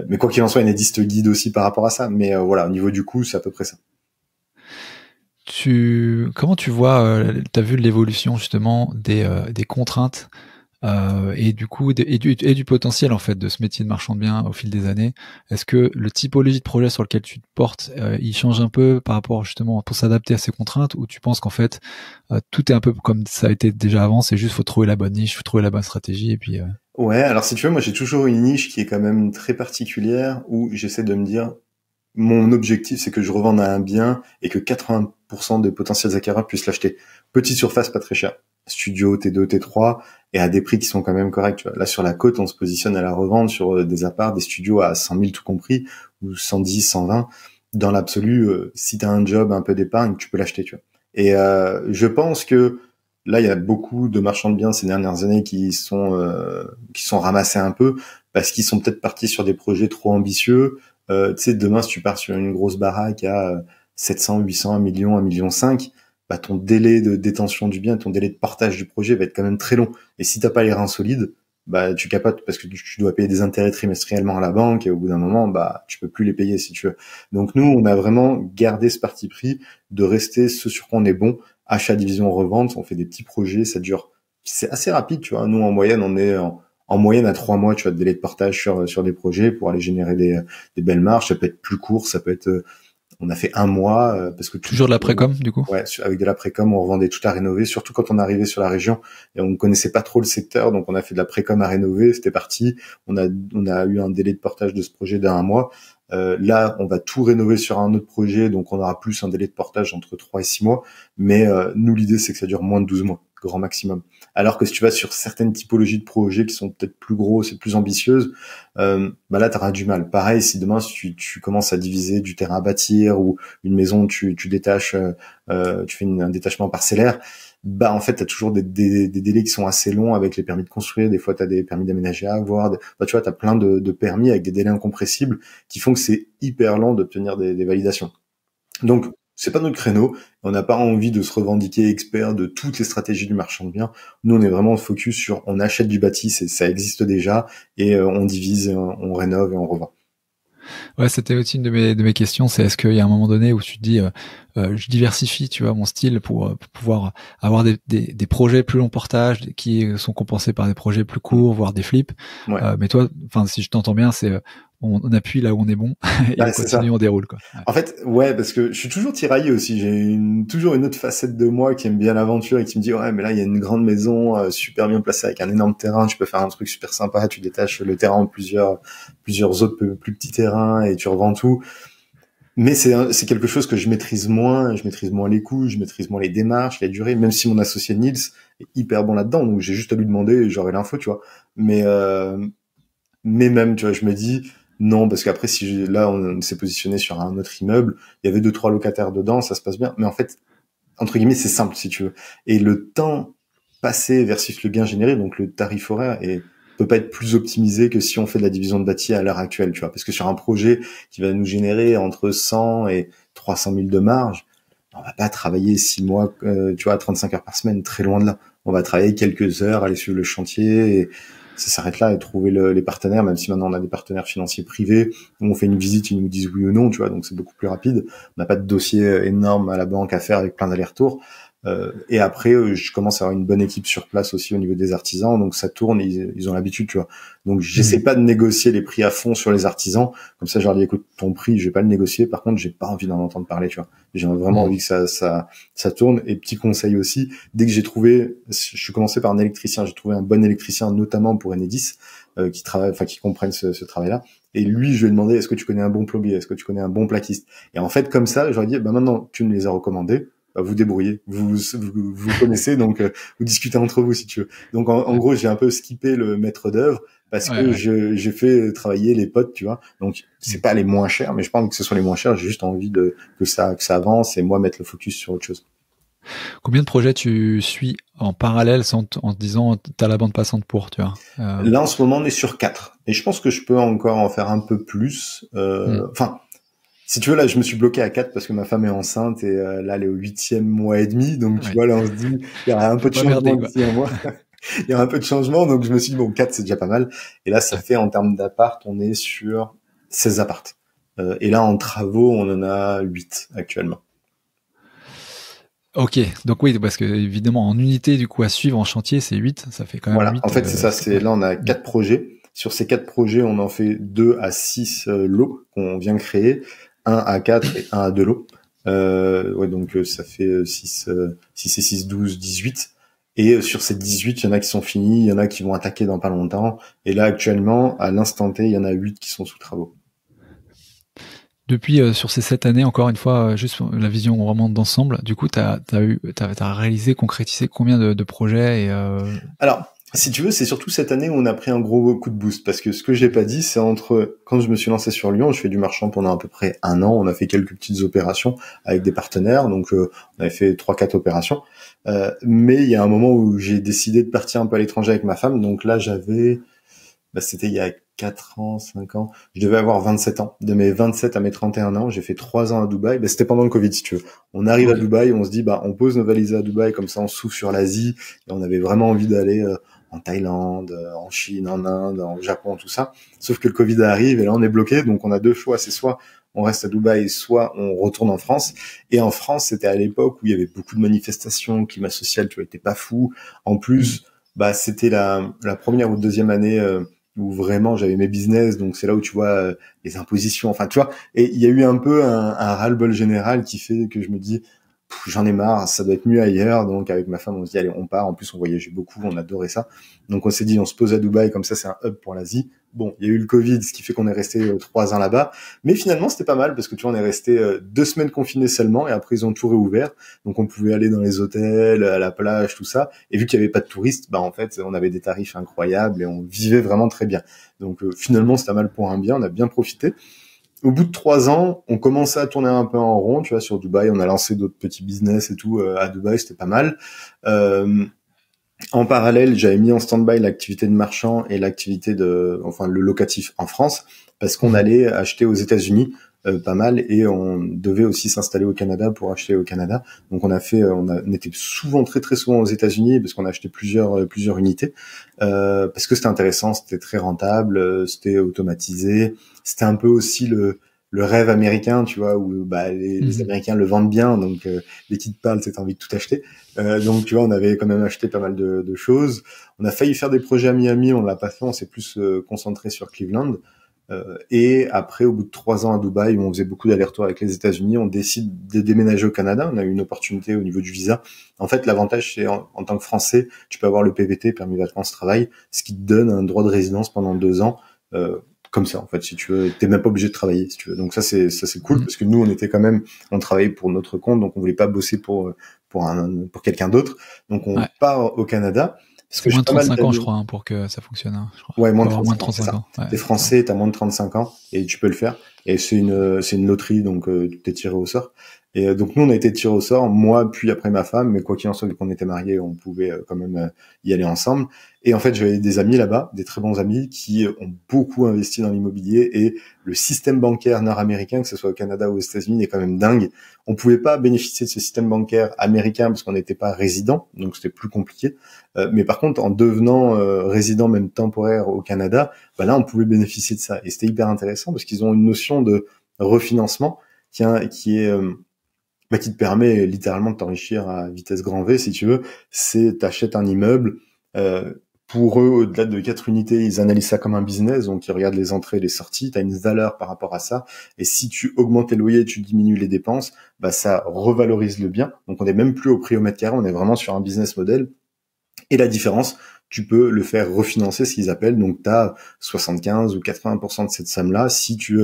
Mais quoi qu'il en soit, Enedis te guide aussi par rapport à ça. Mais voilà, au niveau du coût, c'est à peu près ça. Comment tu vois, t'as vu l'évolution justement des contraintes et du coup du potentiel en fait de ce métier de marchand de biens au fil des années? Est-ce que le typologie de projet sur lequel tu te portes, il change un peu par rapport justement pour s'adapter à ces contraintes, ou tu penses qu'en fait tout est un peu comme ça a été déjà avant, c'est juste faut trouver la bonne niche, faut trouver la bonne stratégie et puis Ouais, alors si tu veux, moi j'ai toujours une niche qui est quand même très particulière, où j'essaie de me dire, mon objectif c'est que je revende un bien et que 80% des potentiels acquéreurs puissent l'acheter. Petite surface, pas très cher. Studio T2, T3, et à des prix qui sont quand même corrects. Tu vois. Là sur la côte, on se positionne à la revente sur des apparts, des studios à 100 000 tout compris, ou 110, 120. Dans l'absolu, si t'as un job, un peu d'épargne, tu peux l'acheter. Tu vois. Et je pense que là, il y a beaucoup de marchands de biens ces dernières années qui sont ramassés un peu parce qu'ils sont peut-être partis sur des projets trop ambitieux. Tu sais, demain, si tu pars sur une grosse baraque à 700, 800, 1 million, 1,5 million, ton délai de détention du bien, ton délai de partage du projet va être quand même très long. Et si t'as pas les reins solides, tu capotes parce que tu dois payer des intérêts trimestriellement à la banque et au bout d'un moment, tu peux plus les payer si tu veux. Donc nous, on a vraiment gardé ce parti pris de rester ce sur quoi on est bon. Achat, division, revente, on fait des petits projets, ça dure, c'est assez rapide, tu vois. Nous, en moyenne, on est en moyenne à 3 mois, tu vois, de délai de partage sur des projets pour aller générer des belles marges. Ça peut être plus court, ça peut être, on a fait 1 mois, parce que toujours de la précom du coup. Ouais, avec de la précom, on revendait tout à rénover, surtout quand on arrivait sur la région et on ne connaissait pas trop le secteur, donc on a fait de la précom à rénover, c'était parti. On a eu un délai de portage de ce projet d'1 mois. Là, on va tout rénover sur un autre projet, donc on aura plus un délai de portage entre 3 et 6 mois. Mais nous, l'idée, c'est que ça dure moins de 12 mois. grand maximum. Alors que si tu vas sur certaines typologies de projets qui sont peut-être plus grosses et plus ambitieuses, là, tu auras du mal. Pareil, si demain, si tu commences à diviser du terrain à bâtir ou une maison, tu détaches, tu fais un détachement parcellaire, en fait, tu as toujours des délais qui sont assez longs avec les permis de construire. Des fois, tu as des permis d'aménager à avoir. Tu vois, tu as plein de permis avec des délais incompressibles qui font que c'est hyper lent d'obtenir des validations. Donc, c'est pas notre créneau. On n'a pas envie de se revendiquer expert de toutes les stratégies du marchand de biens. Nous, on est vraiment focus sur on achète du bâti, ça existe déjà, et on divise, on rénove et on revend. Ouais, c'était aussi une de mes questions, c'est est-ce qu'il y a un moment donné où tu te dis je diversifie, tu vois, mon style pour pouvoir avoir des projets plus long portage qui sont compensés par des projets plus courts, voire des flips. Ouais. Mais toi, enfin, si je t'entends bien, c'est on appuie là où on est bon et on continue, on déroule, quoi. Ouais. En fait, ouais, parce que je suis toujours tiraillé aussi. J'ai toujours une autre facette de moi qui aime bien l'aventure et qui me dit ouais, mais là il y a une grande maison super bien placée avec un énorme terrain. Tu peux faire un truc super sympa. Tu détaches le terrain en plusieurs autres plus petits terrains et tu revends tout. Mais c'est quelque chose que je maîtrise moins. Je maîtrise moins les coûts, je maîtrise moins les démarches, la durée. Même si mon associé Nils est hyper bon là-dedans, donc j'ai juste à lui demander et j'aurai l'info, tu vois. Mais même, tu vois, je me dis non, parce qu'après, là, on s'est positionné sur un autre immeuble, il y avait 2-3 locataires dedans, ça se passe bien. Mais en fait, entre guillemets, c'est simple, si tu veux. Et le temps passé versus le gain généré, donc le tarif horaire, peut pas être plus optimisé que si on fait de la division de bâti à l'heure actuelle, tu vois. Parce que sur un projet qui va nous générer entre 100 et 300 000 de marge, on va pas travailler 6 mois, tu vois, 35 heures par semaine, très loin de là. On va travailler quelques heures, aller suivre le chantier, et ça s'arrête là, et trouver les partenaires, même si maintenant on a des partenaires financiers privés, où on fait une visite, ils nous disent oui ou non, tu vois, donc c'est beaucoup plus rapide. On n'a pas de dossier énorme à la banque à faire avec plein d'allers-retours. Et après, je commence à avoir une bonne équipe sur place aussi au niveau des artisans, donc ça tourne, ils ont l'habitude, tu vois. Donc j'essaie pas de négocier les prix à fond sur les artisans, comme ça je leur dis écoute, ton prix, je vais pas le négocier, par contre j'ai pas envie d'en entendre parler, tu vois. J'ai vraiment envie que ça tourne. Et petit conseil aussi, dès que je suis commencé par un électricien, j'ai trouvé un bon électricien notamment pour Enedis, qui comprennent ce travail-là. Et lui, je lui ai demandé est-ce que tu connais un bon plombier, est-ce que tu connais un bon plaquiste. Et en fait comme ça, j'aurais dit maintenant tu me les as recommandés. Vous débrouillez, vous connaissez, donc vous discutez entre vous si tu veux. Donc en gros, j'ai un peu skippé le maître d'œuvre parce que j'ai fait travailler les potes, tu vois. Donc c'est pas les moins chers, mais je pense que ce soit les moins chers. J'ai juste envie que ça avance et moi mettre le focus sur autre chose. Combien de projets tu suis en parallèle en te disant t'as la bande passante pour, tu vois? Là en ce moment on est sur 4 et je pense que je peux encore en faire un peu plus. Si tu veux, là, je me suis bloqué à 4 parce que ma femme est enceinte et là, elle est au 8e mois et demi. Donc, tu vois, là, on se dit, il y aura un peu de changement d'ici un mois. Il y aura un peu de changement. Donc, je me suis dit, bon, 4, c'est déjà pas mal. Et là, ça fait, en termes d'appart, on est sur 16 apparts. Et là, en travaux, on en a 8 actuellement. Ok, donc oui, parce que évidemment, en unité, du coup, à suivre en chantier, c'est 8. Ça fait quand même voilà. 8. En fait, c'est ça. Là, on a 4 projets. Sur ces 4 projets, on en fait 2 à 6 lots qu'on vient créer. 1 à 4 et 1 à 2 lots. Donc ça fait 6 et 6, 12, 18. Et sur ces 18, il y en a qui sont finis, il y en a qui vont attaquer dans pas longtemps. Et là, actuellement, à l'instant T, il y en a 8 qui sont sous travaux. Depuis, sur ces 7 années, encore une fois, juste la vision vraiment d'ensemble, du coup, t'as réalisé, concrétisé combien de projets Alors, si tu veux, c'est surtout cette année où on a pris un gros coup de boost, parce que ce que j'ai pas dit, c'est quand je me suis lancé sur Lyon, je fais du marchand pendant à peu près 1 an, on a fait quelques petites opérations avec des partenaires, donc on avait fait 3-4 opérations, mais il y a un moment où j'ai décidé de partir un peu à l'étranger avec ma femme, donc là c'était il y a 4 ans, 5 ans, je devais avoir 27 ans. De mes 27 à mes 31 ans, j'ai fait 3 ans à Dubaï. C'était pendant le Covid, si tu veux. On arrive à Dubaï, on se dit, on pose nos valises à Dubaï, comme ça on s'ouvre sur l'Asie. Et on avait vraiment envie d'aller en Thaïlande, en Chine, en Inde, en Japon, tout ça. Sauf que le Covid arrive et là on est bloqué, donc on a 2 choix. C'est soit on reste à Dubaï, soit on retourne en France. Et en France, c'était à l'époque où il y avait beaucoup de manifestations, le climat social, tu vois, était pas fou. En plus, c'était la première ou deuxième année où vraiment j'avais mes business, donc c'est là où tu vois les impositions, enfin tu vois, et il y a eu un peu un ras-le-bol général qui fait que je me dis j'en ai marre, ça doit être mieux ailleurs. Donc avec ma femme, on se dit allez, on part. En plus, on voyageait beaucoup, on adorait ça. Donc on s'est dit on se pose à Dubaï, comme ça c'est un hub pour l'Asie. Bon, il y a eu le Covid, ce qui fait qu'on est resté 3 ans là-bas, mais finalement c'était pas mal parce que tu vois, on est resté 2 semaines confinés seulement et après ils ont tout réouvert, donc on pouvait aller dans les hôtels, à la plage, tout ça. Et vu qu'il y avait pas de touristes, bah en fait on avait des tarifs incroyables et on vivait vraiment très bien. Donc finalement c'était un mal pour un bien, on a bien profité. Au bout de 3 ans, on commençait à tourner un peu en rond, tu vois, sur Dubaï. On a lancé d'autres petits business et tout à Dubaï, c'était pas mal. Euh, En parallèle, j'avais mis en stand-by l'activité de marchand et enfin le locatif en France, parce qu'on allait acheter aux États-Unis pas mal et on devait aussi s'installer au Canada pour acheter au Canada. Donc on était souvent très très souvent aux États-Unis parce qu'on a acheté plusieurs unités parce que c'était intéressant, c'était très rentable, c'était automatisé, c'était un peu aussi le rêve américain, tu vois, où bah les Américains le vendent bien, donc dès qu'ils te parlent, t'as envie de tout acheter. Donc tu vois, on avait quand même acheté pas mal de choses. On a failli faire des projets à Miami, on l'a pas fait, on s'est plus concentré sur Cleveland. Et après, au bout de 3 ans à Dubaï, où on faisait beaucoup d'allers-retours avec les États-Unis, on décide de déménager au Canada. On a eu une opportunité au niveau du visa. En fait, l'avantage, c'est en tant que Français, tu peux avoir le PVT, permis vacances-travail, ce qui te donne un droit de résidence pendant 2 ans. Comme ça, en fait, si tu veux, t'es même pas obligé de travailler, si tu veux. Donc ça c'est cool parce que nous, on travaillait pour notre compte, donc on voulait pas bosser pour quelqu'un d'autre. Donc on part au Canada. Parce que moins de 35 ans, je crois, pour que ça fonctionne. Hein, je crois. Ouais, moins de 35 ans. Ouais, t'es français, t'as moins de 35 ans et tu peux le faire. Et c'est une loterie, donc t'es tiré au sort. Et donc nous, on a été tiré au sort, moi puis après ma femme, mais quoi qu'il en soit, vu qu'on était mariés, on pouvait quand même y aller ensemble. Et en fait, j'avais des amis là-bas, des très bons amis, qui ont beaucoup investi dans l'immobilier et le système bancaire nord-américain, que ce soit au Canada ou aux États-Unis, est quand même dingue. On pouvait pas bénéficier de ce système bancaire américain parce qu'on n'était pas résident, donc c'était plus compliqué. Mais par contre, en devenant résident même temporaire au Canada, bah là, on pouvait bénéficier de ça. Et c'était hyper intéressant parce qu'ils ont une notion de refinancement qui te permet littéralement de t'enrichir à vitesse grand V, si tu veux. C'est t'achètes un immeuble. Pour eux, au-delà de 4 unités, ils analysent ça comme un business, donc ils regardent les entrées et les sorties, tu as une valeur par rapport à ça, et si tu augmentes les loyers, tu diminues les dépenses, bah ça revalorise le bien, donc on n'est même plus au prix au mètre carré, on est vraiment sur un business model, et la différence, tu peux le faire refinancer, ce qu'ils appellent, donc tu as 75 ou 80% de cette somme-là, si tu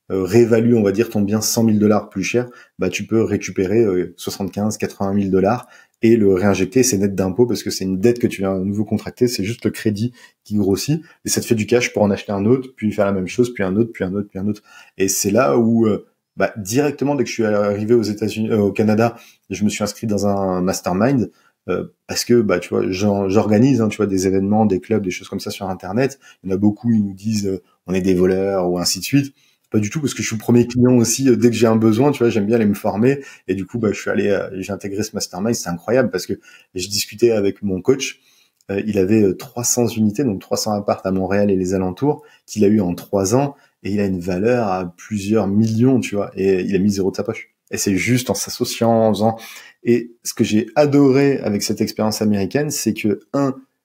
réévalue, on va dire, ton bien 100 000 $ plus cher, bah tu peux récupérer 75, 80 000 $ et le réinjecter. C'est net d'impôt parce que c'est une dette que tu viens à nouveau contracter. C'est juste le crédit qui grossit et ça te fait du cash pour en acheter un autre, puis faire la même chose, puis un autre, puis un autre, puis un autre. Et c'est là où directement dès que je suis arrivé aux États-Unis, au Canada, je me suis inscrit dans un mastermind. Parce que tu vois, j'organise tu vois, des événements, des clubs, des choses comme ça sur internet. Il y en a beaucoup, ils nous disent on est des voleurs ou ainsi de suite. Pas du tout, parce que je suis le premier client aussi. Dès que j'ai un besoin, tu vois, j'aime bien aller me former. Et du coup, je suis allé, j'ai intégré ce mastermind. C'est incroyable parce que j'ai discuté avec mon coach. Il avait 300 unités, donc 300 apparts à Montréal et les alentours, qu'il a eu en 3 ans. Et il a une valeur à plusieurs millions, tu vois. Et il a mis 0 de sa poche. Et c'est juste en s'associant, en faisant. Et ce que j'ai adoré avec cette expérience américaine, c'est que,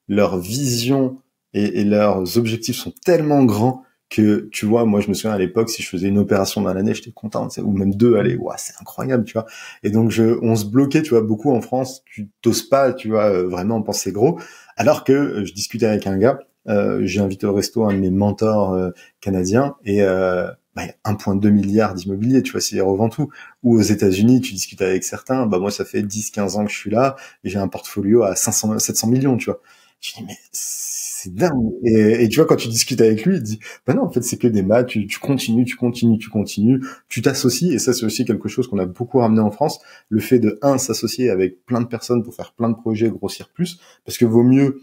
leur vision et leurs objectifs sont tellement grands que, tu vois, moi je me souviens à l'époque, si je faisais une opération dans l'année, j'étais content, ou même 2, allez, c'est incroyable, tu vois. Et donc on se bloquait, tu vois, beaucoup en France, tu t'oses pas, tu vois, vraiment penser gros. Alors que je discutais avec un gars, j'ai invité au resto un de mes mentors canadiens et il y a 1,2 milliard d'immobilier, tu vois, s'il revend tout. Ou aux États-Unis, tu discutes avec certains, moi ça fait 10-15 ans que je suis là et j'ai un portfolio à 700 millions, tu vois. Je dis mais c'est dingue. Et tu vois, quand tu discutes avec lui, il dit non, en fait c'est que des maths, tu continues, tu t'associes, et ça c'est aussi quelque chose qu'on a beaucoup ramené en France, le fait de s'associer avec plein de personnes pour faire plein de projets, grossir plus, parce que vaut mieux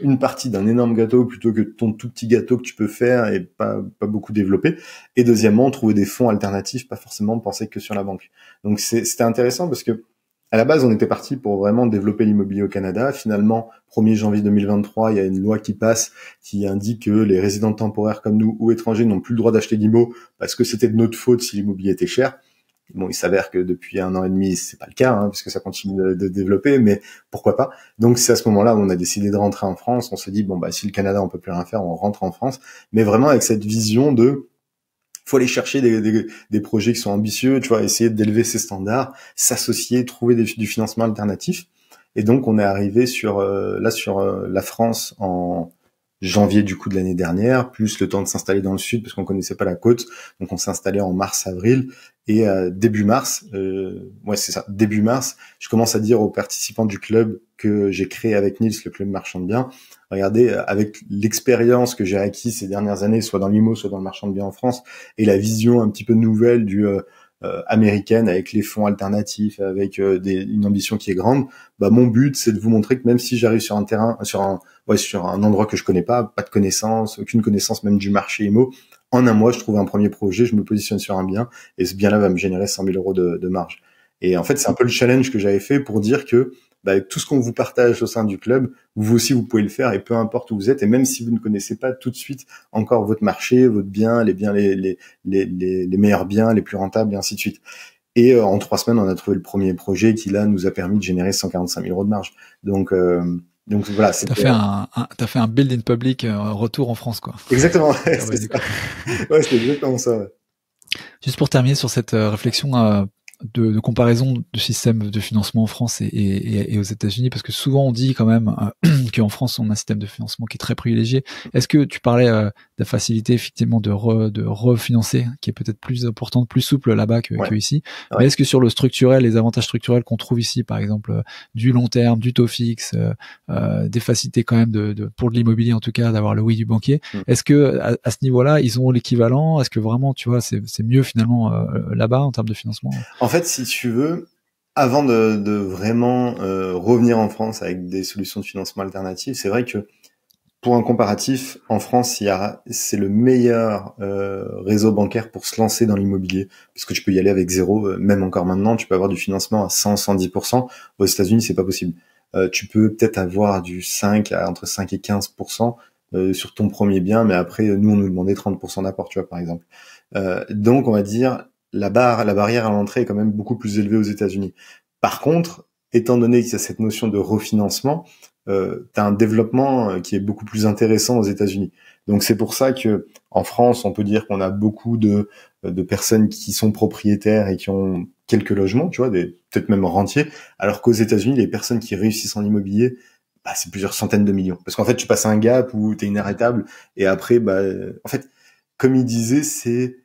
une partie d'un énorme gâteau plutôt que ton tout petit gâteau que tu peux faire et pas beaucoup développer. Et deuxièmement, trouver des fonds alternatifs, pas forcément penser que sur la banque. Donc c'était intéressant parce que à la base, on était parti pour vraiment développer l'immobilier au Canada. Finalement, 1er janvier 2023, il y a une loi qui passe qui indique que les résidents temporaires comme nous ou étrangers n'ont plus le droit d'acheter d'immo parce que c'était de notre faute si l'immobilier était cher. Bon, il s'avère que depuis 1 an et demi, c'est pas le cas, puisque ça continue de développer, mais pourquoi pas. Donc c'est à ce moment-là où on a décidé de rentrer en France. On s'est dit si le Canada on peut plus rien faire, on rentre en France, mais vraiment avec cette vision de faut aller chercher des projets qui sont ambitieux, tu vois, essayer d'élever ses standards, s'associer, trouver du financement alternatif. Et donc, on est arrivé sur la France en janvier du coup de l'année dernière, plus le temps de s'installer dans le sud parce qu'on connaissait pas la côte. Donc, on s'est installé en mars-avril et début mars, début mars, je commence à dire aux participants du club que j'ai créé avec Nils, le club marchand de biens. Regardez, avec l'expérience que j'ai acquise ces dernières années, soit dans l'IMO, soit dans le marchand de biens en France, et la vision un petit peu nouvelle du américaine avec les fonds alternatifs, avec une ambition qui est grande, bah mon but c'est de vous montrer que même si j'arrive sur un terrain, sur un endroit que je connais pas de connaissance, aucune connaissance même du marché IMO, en un mois je trouve un premier projet, je me positionne sur un bien et ce bien-là va me générer 100 000 euros de marge. Et en fait c'est un peu le challenge que j'avais fait pour dire que avec tout ce qu'on vous partage au sein du club, vous aussi vous pouvez le faire et peu importe où vous êtes et même si vous ne connaissez pas tout de suite encore votre marché, votre bien, les meilleurs biens, les plus rentables et ainsi de suite. Et en 3 semaines, on a trouvé le premier projet qui là nous a permis de générer 145 000 euros de marge. Donc voilà. T'as fait un build in public retour en France, quoi. Exactement. Ouais, c'est exactement ça. Ouais. Juste pour terminer sur cette réflexion de comparaison de système de financement en France et aux États-Unis, parce que souvent on dit quand même qu'en France on a un système de financement qui est très privilégié. Est-ce que tu parlais de la facilité effectivement de refinancer, qui est peut-être plus importante, plus souple là-bas que ici. Ouais. Mais est-ce que sur le structurel, les avantages structurels qu'on trouve ici, par exemple du long terme, du taux fixe, des facilités quand même pour de l'immobilier en tout cas, d'avoir le oui du banquier, est-ce que à ce niveau-là ils ont l'équivalent? Est-ce que vraiment tu vois c'est mieux finalement là-bas en termes de financement? En fait, si tu veux, avant de vraiment revenir en France avec des solutions de financement alternatives, c'est vrai que pour un comparatif, en France, c'est le meilleur réseau bancaire pour se lancer dans l'immobilier, parce que tu peux y aller avec zéro, même encore maintenant, tu peux avoir du financement à 100-110%. Aux États-Unis, c'est pas possible. Tu peux peut-être avoir entre 5 et 15% sur ton premier bien, mais après, nous, on nous demandait 30% d'apport, tu vois, par exemple. Donc, on va dire la barrière à l'entrée est quand même beaucoup plus élevée aux États-Unis. Par contre, étant donné qu'il y a cette notion de refinancement, t'as un développement qui est beaucoup plus intéressant aux États-Unis. Donc c'est pour ça que en France, on peut dire qu'on a beaucoup de personnes qui sont propriétaires et qui ont quelques logements, tu vois, peut-être même rentiers, alors qu'aux États-Unis, les personnes qui réussissent en immobilier, c'est plusieurs centaines de millions. Parce qu'en fait, tu passes un gap où t'es inarrêtable et après, en fait, comme il disait, c'est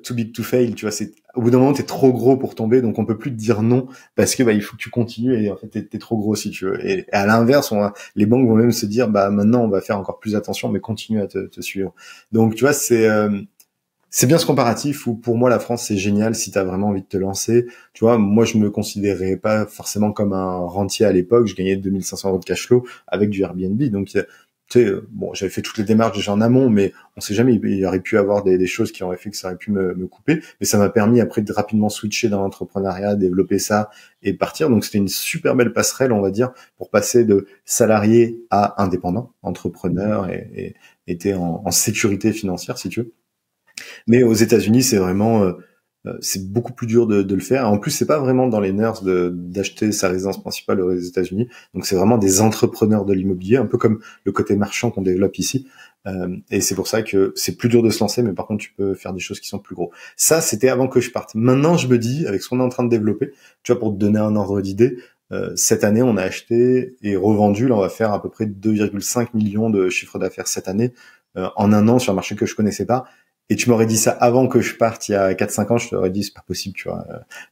too big to fail, tu vois, au bout d'un moment t'es trop gros pour tomber, donc on peut plus te dire non parce que il faut que tu continues et en fait t'es trop gros si tu veux. Et à l'inverse, les banques vont même se dire maintenant on va faire encore plus attention, mais continue à te suivre. Donc tu vois, c'est bien ce comparatif où pour moi la France c'est génial si t'as vraiment envie de te lancer. Tu vois, moi je me considérais pas forcément comme un rentier à l'époque, je gagnais 2500 euros de cash flow avec du Airbnb, donc tu sais, j'avais fait toutes les démarches déjà en amont, mais on sait jamais, il y aurait pu avoir des choses qui auraient fait que ça aurait pu me couper, mais ça m'a permis après de rapidement switcher dans l'entrepreneuriat, développer ça et partir. Donc c'était une super belle passerelle, on va dire, pour passer de salarié à indépendant, entrepreneur et était en sécurité financière, si tu veux. Mais aux États-Unis, c'est vraiment c'est beaucoup plus dur de le faire. En plus, c'est pas vraiment dans les nerfs d'acheter sa résidence principale aux États-Unis. Donc, c'est vraiment des entrepreneurs de l'immobilier, un peu comme le côté marchand qu'on développe ici. Et c'est pour ça que c'est plus dur de se lancer, mais par contre, tu peux faire des choses qui sont plus gros. Ça, c'était avant que je parte. Maintenant, je me dis, avec ce qu'on est en train de développer, tu vois, pour te donner un ordre d'idée, cette année, on a acheté et revendu. Là, on va faire à peu près 2,5 millions de chiffre d'affaires cette année, en un an sur un marché que je connaissais pas. Et tu m'aurais dit ça avant que je parte il y a 4-5 ans, je t'aurais dit c'est pas possible, tu vois.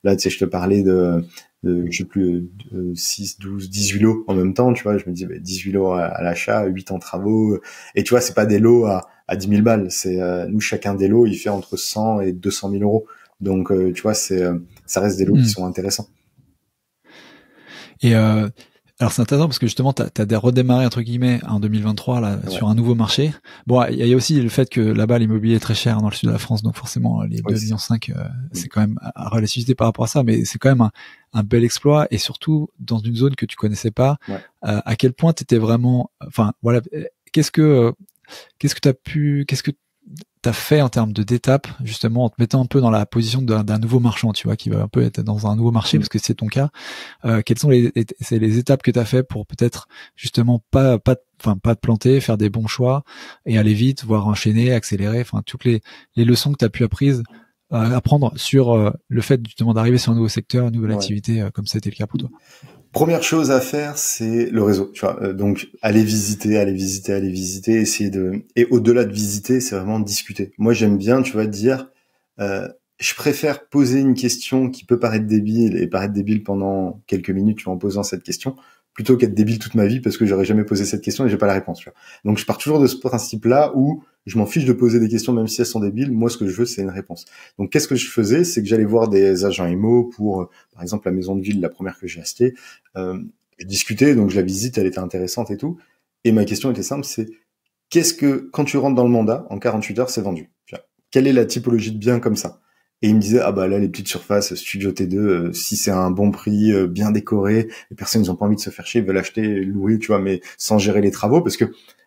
Là, tu sais, je te parlais de je sais plus, 6, 12, 18 lots en même temps, tu vois. Je me dis, 18 lots à l'achat, 8 en travaux. Et tu vois, c'est pas des lots à 10 000 balles. C'est, nous, chacun des lots, il fait entre 100 et 200 000 euros. Donc, tu vois, ça reste des lots qui sont intéressants. Et, alors c'est intéressant parce que justement t'as redémarré entre guillemets en 2023 là sur un nouveau marché. Bon, il y a aussi le fait que là-bas l'immobilier est très cher dans le sud de la France, donc forcément les 2,5 millions c'est quand même à relativiser par rapport à ça, mais c'est quand même un bel exploit et surtout dans une zone que tu connaissais pas. À quel point t'étais vraiment, enfin voilà, qu'est-ce que t'as fait en termes d'étapes, justement, en te mettant un peu dans la position d'un nouveau marchand, tu vois, qui va un peu être dans un nouveau marché, parce que c'est ton cas. Quelles sont c'est les étapes que t'as fait pour peut-être justement pas te planter, faire des bons choix et aller vite, voire enchaîner, accélérer, enfin toutes les leçons que t'as pu apprendre sur le fait justement d'arriver sur un nouveau secteur, une nouvelle activité, comme c'était le cas pour toi. Première chose à faire, c'est le réseau, tu vois. Donc, aller visiter, essayer et au-delà de visiter, c'est vraiment discuter. Moi, j'aime bien, tu vois, dire, je préfère poser une question qui peut paraître débile pendant quelques minutes, tu vois, en posant cette question, plutôt qu'être débile toute ma vie parce que j'aurais jamais posé cette question et j'ai pas la réponse, tu vois. Donc, je pars toujours de ce principe-là où je m'en fiche de poser des questions même si elles sont débiles. Moi, ce que je veux, c'est une réponse. Donc, qu'est-ce que je faisais? C'est que j'allais voir des agents IMO pour, par exemple, la maison de ville, la première que j'ai achetée, discuter, donc je la visite, elle était intéressante et tout. Et ma question était simple, c'est quand tu rentres dans le mandat, en 48 heures, c'est vendu. Quelle est la typologie de biens comme ça? Et il me disait, ah bah là, les petites surfaces, Studio T2, si c'est un bon prix, bien décoré, les personnes, ils ont pas envie de se faire chier, ils veulent acheter, louer, tu vois, mais sans gérer les travaux, parce que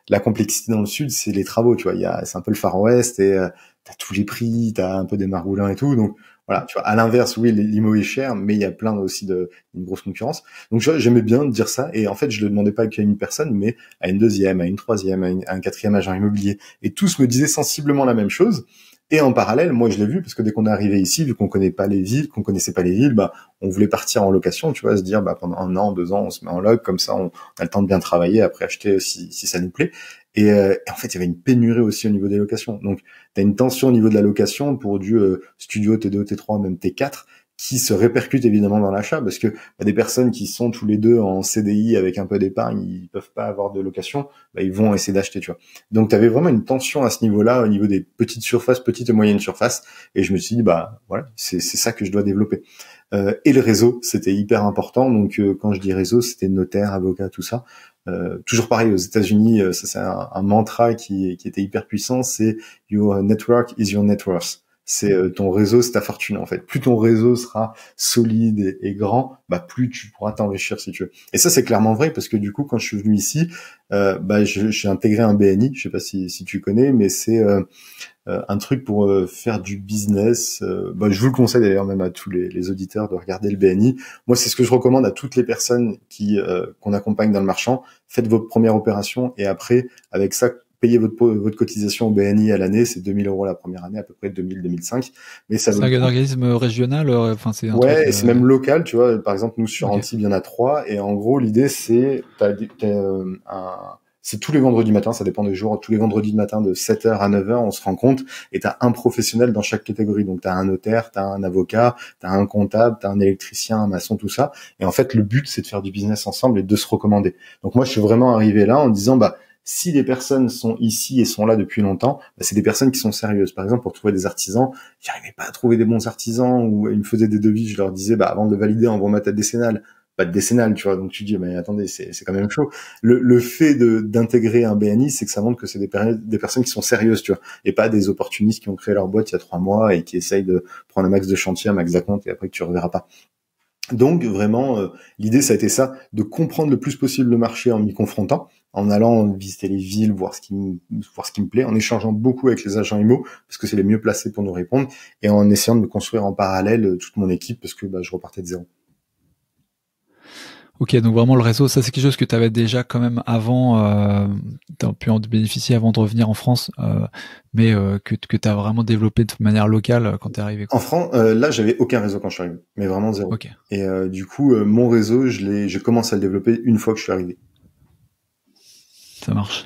la complexité dans le sud, c'est les travaux, tu vois, c'est un peu le Far West, et t'as tous les prix, t'as un peu des margoulins et tout, donc voilà, tu vois, à l'inverse, oui, l'IMO est cher, mais il y a plein aussi une grosse concurrence. Donc, j'aimais bien dire ça. Et en fait, je le demandais pas qu'à une personne, mais à une deuxième, à une troisième, à un quatrième agent immobilier. Et tous me disaient sensiblement la même chose. Et en parallèle, moi, je l'ai vu, parce que dès qu'on est arrivé ici, vu qu'on connaissait pas les villes, bah, on voulait partir en location, tu vois, se dire, bah, pendant 1 an, 2 ans, on se met en loc, comme ça, on a le temps de bien travailler, après acheter si ça nous plaît. Et en fait, il y avait une pénurie aussi au niveau des locations. Donc, tu as une tension au niveau de la location pour du studio T2, T3, même T4, qui se répercute évidemment dans l'achat, parce que des personnes qui sont tous les deux en CDI avec un peu d'épargne, ils peuvent pas avoir de location, bah, ils vont essayer d'acheter, tu vois. Donc, tu avais vraiment une tension à ce niveau-là, au niveau des petites surfaces, petites et moyennes surfaces, et je me suis dit, bah voilà, c'est ça que je dois développer. Et le réseau, c'était hyper important. Donc, quand je dis réseau, c'était notaire, avocat, tout ça. Toujours pareil aux États-Unis, ça c'est un mantra qui était hyper puissant, c'est your network is your net worth. C'est ton réseau, c'est ta fortune en fait. Plus ton réseau sera solide et grand, bah plus tu pourras t'enrichir si tu veux. Et ça c'est clairement vrai parce que du coup quand je suis venu ici, bah j'ai intégré un BNI. Je sais pas si tu connais, mais c'est un truc pour faire du business. Bah, je vous le conseille d'ailleurs même à tous les auditeurs de regarder le BNI. Moi, c'est ce que je recommande à toutes les personnes qu'on accompagne dans le marchand. Faites votre première opération et après, avec ça, payez votre cotisation au BNI à l'année. C'est 2 000 € la première année, à peu près 2000-2005. Mais ça c'est un organisme régional, enfin c'est un ouais, truc, et c'est même local, tu vois. Par exemple, nous sur okay. Antibes, il y en a 3, et en gros, l'idée c'est c'est tous les vendredis matins, ça dépend des jours, tous les vendredis de matin de 7h à 9h, on se rencontre et t'as un professionnel dans chaque catégorie. Donc t'as un notaire, t'as un avocat, t'as un comptable, t'as un électricien, un maçon, tout ça. Et en fait, le but, c'est de faire du business ensemble et de se recommander. Donc moi, je suis vraiment arrivé là en disant, bah, si les personnes sont ici et sont là depuis longtemps, bah, c'est des personnes qui sont sérieuses. Par exemple, pour trouver des artisans, j'arrivais pas à trouver des bons artisans, ou ils me faisaient des devis, je leur disais, bah, avant de le valider, envoie-moi ta décennale. Pas de décennale, tu vois. Donc tu dis, mais attendez, c'est quand même chaud. Le fait d'intégrer un BNI, c'est que ça montre que c'est des personnes qui sont sérieuses, tu vois, et pas des opportunistes qui ont créé leur boîte il y a 3 mois et qui essayent de prendre un max de chantier, un max d'acompte et après que tu reverras pas. Donc vraiment, l'idée ça a été ça, de comprendre le plus possible le marché en m'y confrontant, en allant visiter les villes, voir ce qui me plaît, en échangeant beaucoup avec les agents IMO parce que c'est les mieux placés pour nous répondre, et en essayant de me construire en parallèle toute mon équipe parce que bah, je repartais de zéro. Ok, donc vraiment le réseau, ça c'est quelque chose que tu avais déjà quand même avant, tu as pu en bénéficier avant de revenir en France, mais que tu as vraiment développé de manière locale quand tu es arrivé. En France, là j'avais aucun réseau quand je suis arrivé, mais vraiment zéro. Okay. Et du coup, mon réseau, j'ai commencé à le développer une fois que je suis arrivé. Ça marche.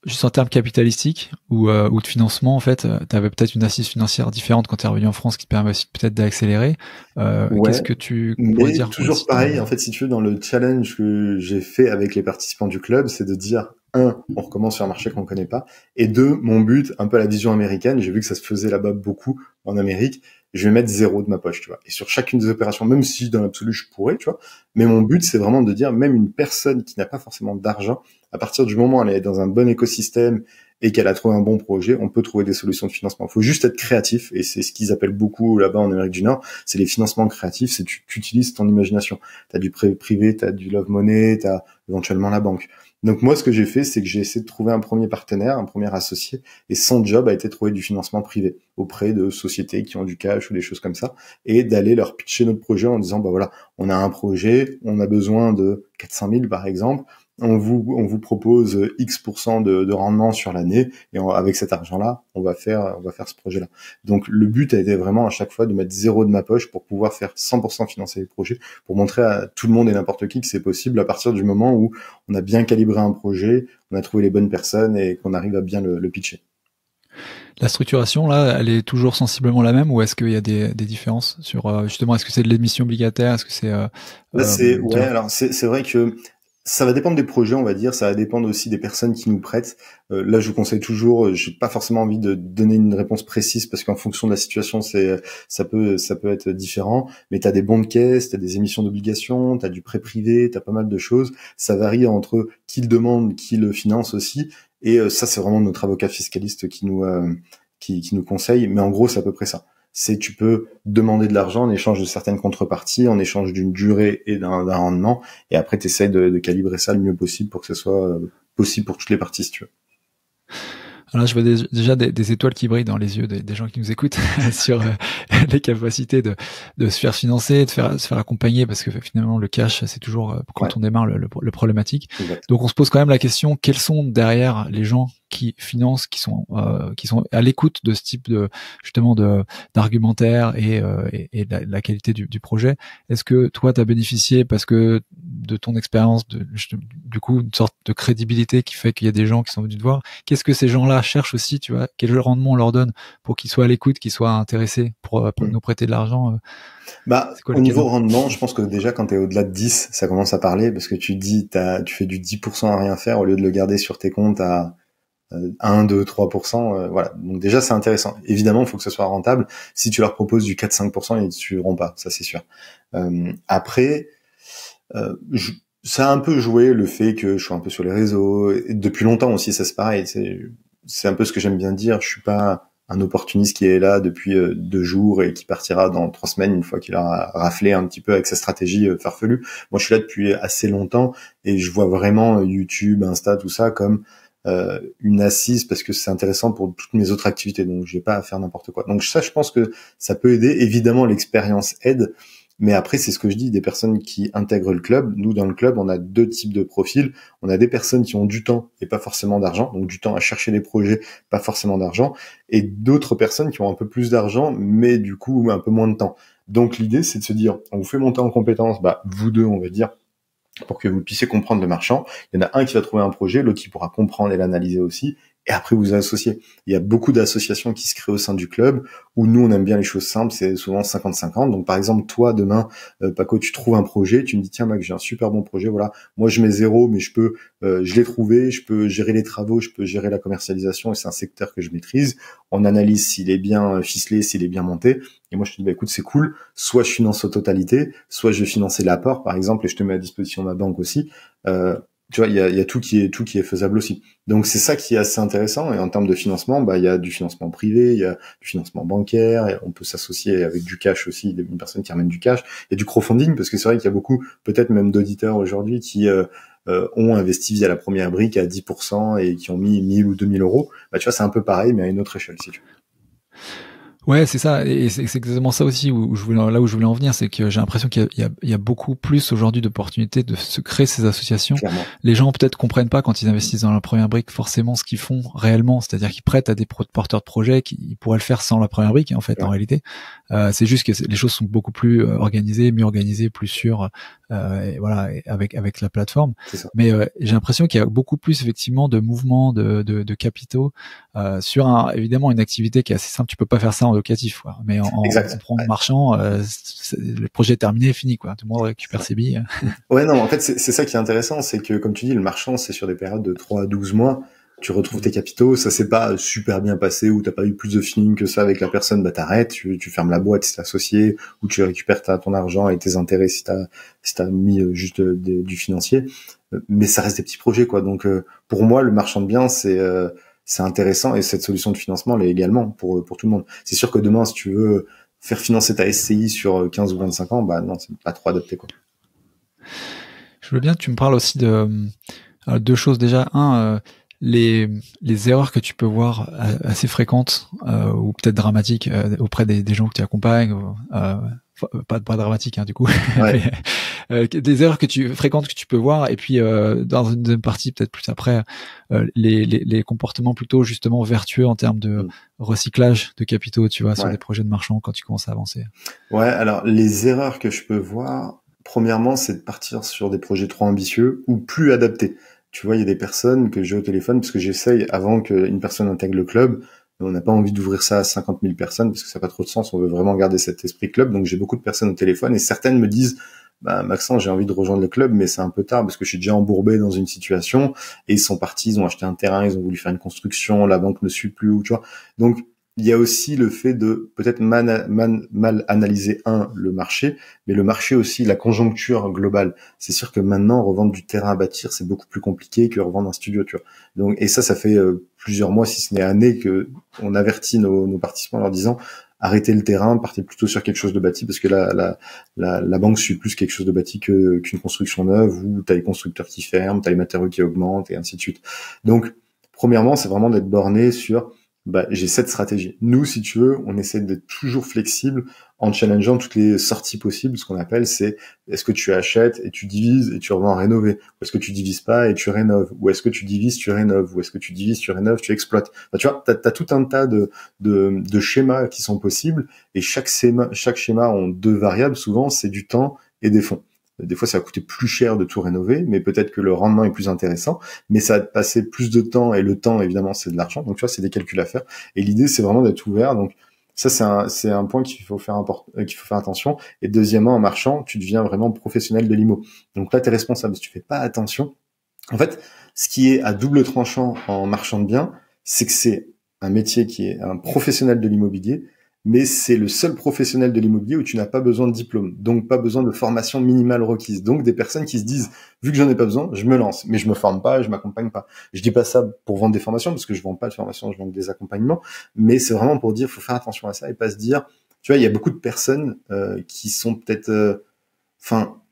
Juste en termes capitalistiques ou de financement, en fait, tu avais peut-être une assise financière différente quand tu es revenu en France qui te permet aussi peut-être d'accélérer. Ouais, qu'est-ce que tu pourrais dire? Toujours pareil, en fait, si tu veux, dans le challenge que j'ai fait avec les participants du club, c'est de dire, 1, on recommence sur un marché qu'on connaît pas, et 2, mon but, un peu à la vision américaine, j'ai vu que ça se faisait là-bas beaucoup en Amérique, je vais mettre 0 de ma poche, tu vois. Et sur chacune des opérations, même si dans l'absolu je pourrais, tu vois, mais mon but, c'est vraiment de dire, même une personne qui n'a pas forcément d'argent, à partir du moment où elle est dans un bon écosystème et qu'elle a trouvé un bon projet, on peut trouver des solutions de financement. Il faut juste être créatif, et c'est ce qu'ils appellent beaucoup là-bas en Amérique du Nord, c'est les financements créatifs, c'est tu utilises ton imagination. T'as du prêt privé, t'as du love money, t'as éventuellement la banque. Donc moi, ce que j'ai fait, c'est que j'ai essayé de trouver un premier partenaire, un premier associé, et son job a été de trouver du financement privé auprès de sociétés qui ont du cash ou des choses comme ça, et d'aller leur pitcher notre projet en disant, bah voilà, on a un projet, on a besoin de 400 000 par exemple, on vous propose X% de rendement sur l'année, et avec cet argent-là, on va faire ce projet-là. Donc le but a été vraiment à chaque fois de mettre 0 de ma poche pour pouvoir faire 100% financer les projets, pour montrer à tout le monde et n'importe qui que c'est possible à partir du moment où on a bien calibré un projet, on a trouvé les bonnes personnes et qu'on arrive à bien le pitcher. La structuration, là, elle est toujours sensiblement la même, ou est-ce qu'il y a des différences sur justement, est-ce que c'est de l'émission obligataire, est-ce que c'est alors c'est vrai que ça va dépendre des projets, on va dire. Ça va dépendre aussi des personnes qui nous prêtent. Là, je vous conseille toujours. J'ai pas forcément envie de donner une réponse précise parce qu'en fonction de la situation, ça peut être différent. Mais t'as des bons de caisse, t'as des émissions d'obligations, t'as du prêt privé, t'as pas mal de choses. Ça varie entre qui le demande, qui le finance aussi. Et ça, c'est vraiment notre avocat fiscaliste qui nous conseille. Mais en gros, c'est à peu près ça. C'est tu peux demander de l'argent en échange de certaines contreparties, en échange d'une durée et d'un rendement, et après tu essaies de calibrer ça le mieux possible pour que ce soit possible pour toutes les parties, si tu veux. Alors là, je vois déjà des étoiles qui brillent dans les yeux des gens qui nous écoutent sur les capacités de se faire financer, de se faire accompagner, parce que finalement le cash, c'est toujours quand on démarre le problématique. Exact. Donc on se pose quand même la question, quels sont derrière les gens qui financent, qui sont à l'écoute de ce type d'argumentaire et de la qualité du projet. Est-ce que toi, tu as bénéficié parce que de ton expérience, du coup, une sorte de crédibilité qui fait qu'il y a des gens qui sont venus te voir? Qu'est-ce que ces gens-là cherchent aussi, tu vois? Quel rendement on leur donne pour qu'ils soient à l'écoute, qu'ils soient intéressés pour nous prêter de l'argent? Au niveau rendement, je pense que déjà quand tu es au-delà de 10, ça commence à parler, parce que tu fais du 10% à rien faire au lieu de le garder sur tes comptes à 1, 2, 3%, voilà. Donc déjà, c'est intéressant. Évidemment, il faut que ce soit rentable. Si tu leur proposes du 4-5%, ils ne suivront pas, ça c'est sûr. Après, ça a un peu joué le fait que je suis un peu sur les réseaux. Et depuis longtemps aussi, ça c'est pareil. C'est un peu ce que j'aime bien dire. Je suis pas un opportuniste qui est là depuis 2 jours et qui partira dans 3 semaines une fois qu'il aura raflé un petit peu avec sa stratégie farfelue. Moi, je suis là depuis assez longtemps et je vois vraiment YouTube, Insta, tout ça comme une assise parce que c'est intéressant pour toutes mes autres activités, donc j'ai pas à faire n'importe quoi. Donc ça, je pense que ça peut aider. Évidemment, l'expérience aide, mais après, c'est ce que je dis, des personnes qui intègrent le club. Nous, dans le club, on a 2 types de profils. On a des personnes qui ont du temps et pas forcément d'argent, donc du temps à chercher des projets, pas forcément d'argent, et d'autres personnes qui ont un peu plus d'argent, mais du coup un peu moins de temps. Donc l'idée, c'est de se dire, on vous fait monter en compétences, vous deux, on va dire, pour que vous puissiez comprendre le marchand. Il y en a un qui va trouver un projet, l'autre qui pourra comprendre et l'analyser aussi, et après vous associez. Il y a beaucoup d'associations qui se créent au sein du club, où nous on aime bien les choses simples, c'est souvent 50-50. Donc par exemple, toi demain, Paco, tu trouves un projet, tu me dis tiens Mac, j'ai un super bon projet, voilà, moi je mets 0, mais je l'ai trouvé, je peux gérer les travaux, je peux gérer la commercialisation, et c'est un secteur que je maîtrise. On analyse s'il est bien ficelé, s'il est bien monté, et moi je te dis écoute, c'est cool, soit je finance en totalité, soit je vais financer l'apport par exemple, et je te mets à disposition ma banque aussi. Tu vois, il y a tout qui est faisable aussi. Donc c'est ça qui est assez intéressant. Et en termes de financement, il y a du financement privé, il y a du financement bancaire, et on peut s'associer avec du cash aussi, une personne qui ramène du cash. Il y a du crowdfunding, parce que c'est vrai qu'il y a beaucoup, peut-être même d'auditeurs aujourd'hui qui ont investi via la première brique à 10% et qui ont mis 1000 ou 2000 euros. Tu vois, c'est un peu pareil, mais à une autre échelle, si tu veux. Ouais, c'est ça, et c'est exactement ça aussi où je voulais en venir, c'est que j'ai l'impression qu'il y a beaucoup plus aujourd'hui d'opportunités de se créer ces associations. Clairement. Les gens peut-être comprennent pas quand ils investissent dans la première brique forcément ce qu'ils font réellement, c'est-à-dire qu'ils prêtent à des porteurs de projets qui pourraient le faire sans la première brique en fait. Ouais. En réalité, c'est juste que les choses sont beaucoup plus organisées, mieux organisées, plus sûres, et voilà, avec la plateforme. Mais j'ai l'impression qu'il y a beaucoup plus effectivement de mouvements de capitaux sur évidemment une activité qui est assez simple. Tu peux pas faire ça en locatif, quoi. Mais en prend marchand, le projet est terminé, fini, quoi. Tout le monde récupère ses billes. Ouais, non, en fait, c'est ça qui est intéressant, c'est que, comme tu dis, le marchand, c'est sur des périodes de 3 à 12 mois, tu retrouves tes capitaux, ça s'est pas super bien passé, ou t'as pas eu plus de feeling que ça avec la personne, t'arrêtes, tu fermes la boîte si t'es associé, ou tu récupères ton argent et tes intérêts si t'as mis juste du financier. Mais ça reste des petits projets, quoi. Donc, pour moi, le marchand de biens, c'est intéressant, et cette solution de financement l'est également pour tout le monde. C'est sûr que demain, si tu veux faire financer ta SCI sur 15 ou 25 ans, non, c'est pas trop adapté, quoi. Je veux bien que tu me parles aussi Deux choses déjà. Les erreurs que tu peux voir assez fréquentes ou peut-être dramatiques auprès des gens que tu accompagnes, pas dramatiques du coup, Ouais. des erreurs fréquentes que tu peux voir, et puis dans une deuxième partie peut-être plus après, les comportements plutôt justement vertueux en termes de recyclage de capitaux, tu vois, sur des projets de marchand quand tu commences à avancer. Ouais, alors les erreurs que je peux voir, premièrement, c'est de partir sur des projets trop ambitieux ou plus adaptés. Tu vois, il y a des personnes que j'ai au téléphone, parce que j'essaye, avant qu'une personne intègre le club, on n'a pas envie d'ouvrir ça à 50 000 personnes, parce que ça n'a pas trop de sens, on veut vraiment garder cet esprit club, donc j'ai beaucoup de personnes au téléphone, et certaines me disent, bah, Maxence, j'ai envie de rejoindre le club, mais c'est un peu tard, parce que je suis déjà embourbé dans une situation, et ils sont partis, ils ont acheté un terrain, ils ont voulu faire une construction, la banque ne suit plus, ou tu vois. Donc, il y a aussi le fait de peut-être mal analyser le marché, mais le marché aussi, la conjoncture globale. C'est sûr que maintenant, revendre du terrain à bâtir, c'est beaucoup plus compliqué que revendre un studio, tu vois. Donc, et ça fait plusieurs mois, si ce n'est années, que on avertit nos participants en leur disant arrêtez le terrain, partez plutôt sur quelque chose de bâti, parce que la banque suit plus quelque chose de bâti qu'une construction neuve, où t'as les constructeurs qui ferment, t'as les matériaux qui augmentent, et ainsi de suite. Donc, premièrement, c'est vraiment d'être borné sur j'ai cette stratégie. Nous, si tu veux, on essaie d'être toujours flexible en challengeant toutes les sorties possibles. Ce qu'on appelle, c'est est-ce que tu achètes et tu divises et tu revends rénover, ou est-ce que tu divises pas et tu rénoves, ou est-ce que tu divises, tu rénoves, ou est-ce que tu divises, tu rénoves, tu exploites. Enfin, tu vois, t'as tout un tas de schémas qui sont possibles, et chaque schéma ont deux variables. Souvent, c'est du temps et des fonds. Des fois, ça va coûter plus cher de tout rénover, mais peut-être que le rendement est plus intéressant, mais ça va te passer plus de temps, et le temps, évidemment, c'est de l'argent. Donc, tu vois, c'est des calculs à faire. Et l'idée, c'est vraiment d'être ouvert. Donc, ça, c'est un point qu'il faut faire attention. Et deuxièmement, en marchand, tu deviens vraiment professionnel de l'IMO. Donc là, tu es responsable. Si tu fais pas attention, en fait, ce qui est à double tranchant en marchand de biens, c'est que c'est un métier qui est un professionnel de l'immobilier, mais c'est le seul professionnel de l'immobilier où tu n'as pas besoin de diplôme, donc pas besoin de formation minimale requise. Donc des personnes qui se disent, vu que j'en ai pas besoin, je me lance, mais je me forme pas, je m'accompagne pas. Je dis pas ça pour vendre des formations, parce que je vends pas de formation, je vends des accompagnements, mais c'est vraiment pour dire, faut faire attention à ça et pas se dire, tu vois, il y a beaucoup de personnes qui sont peut-être,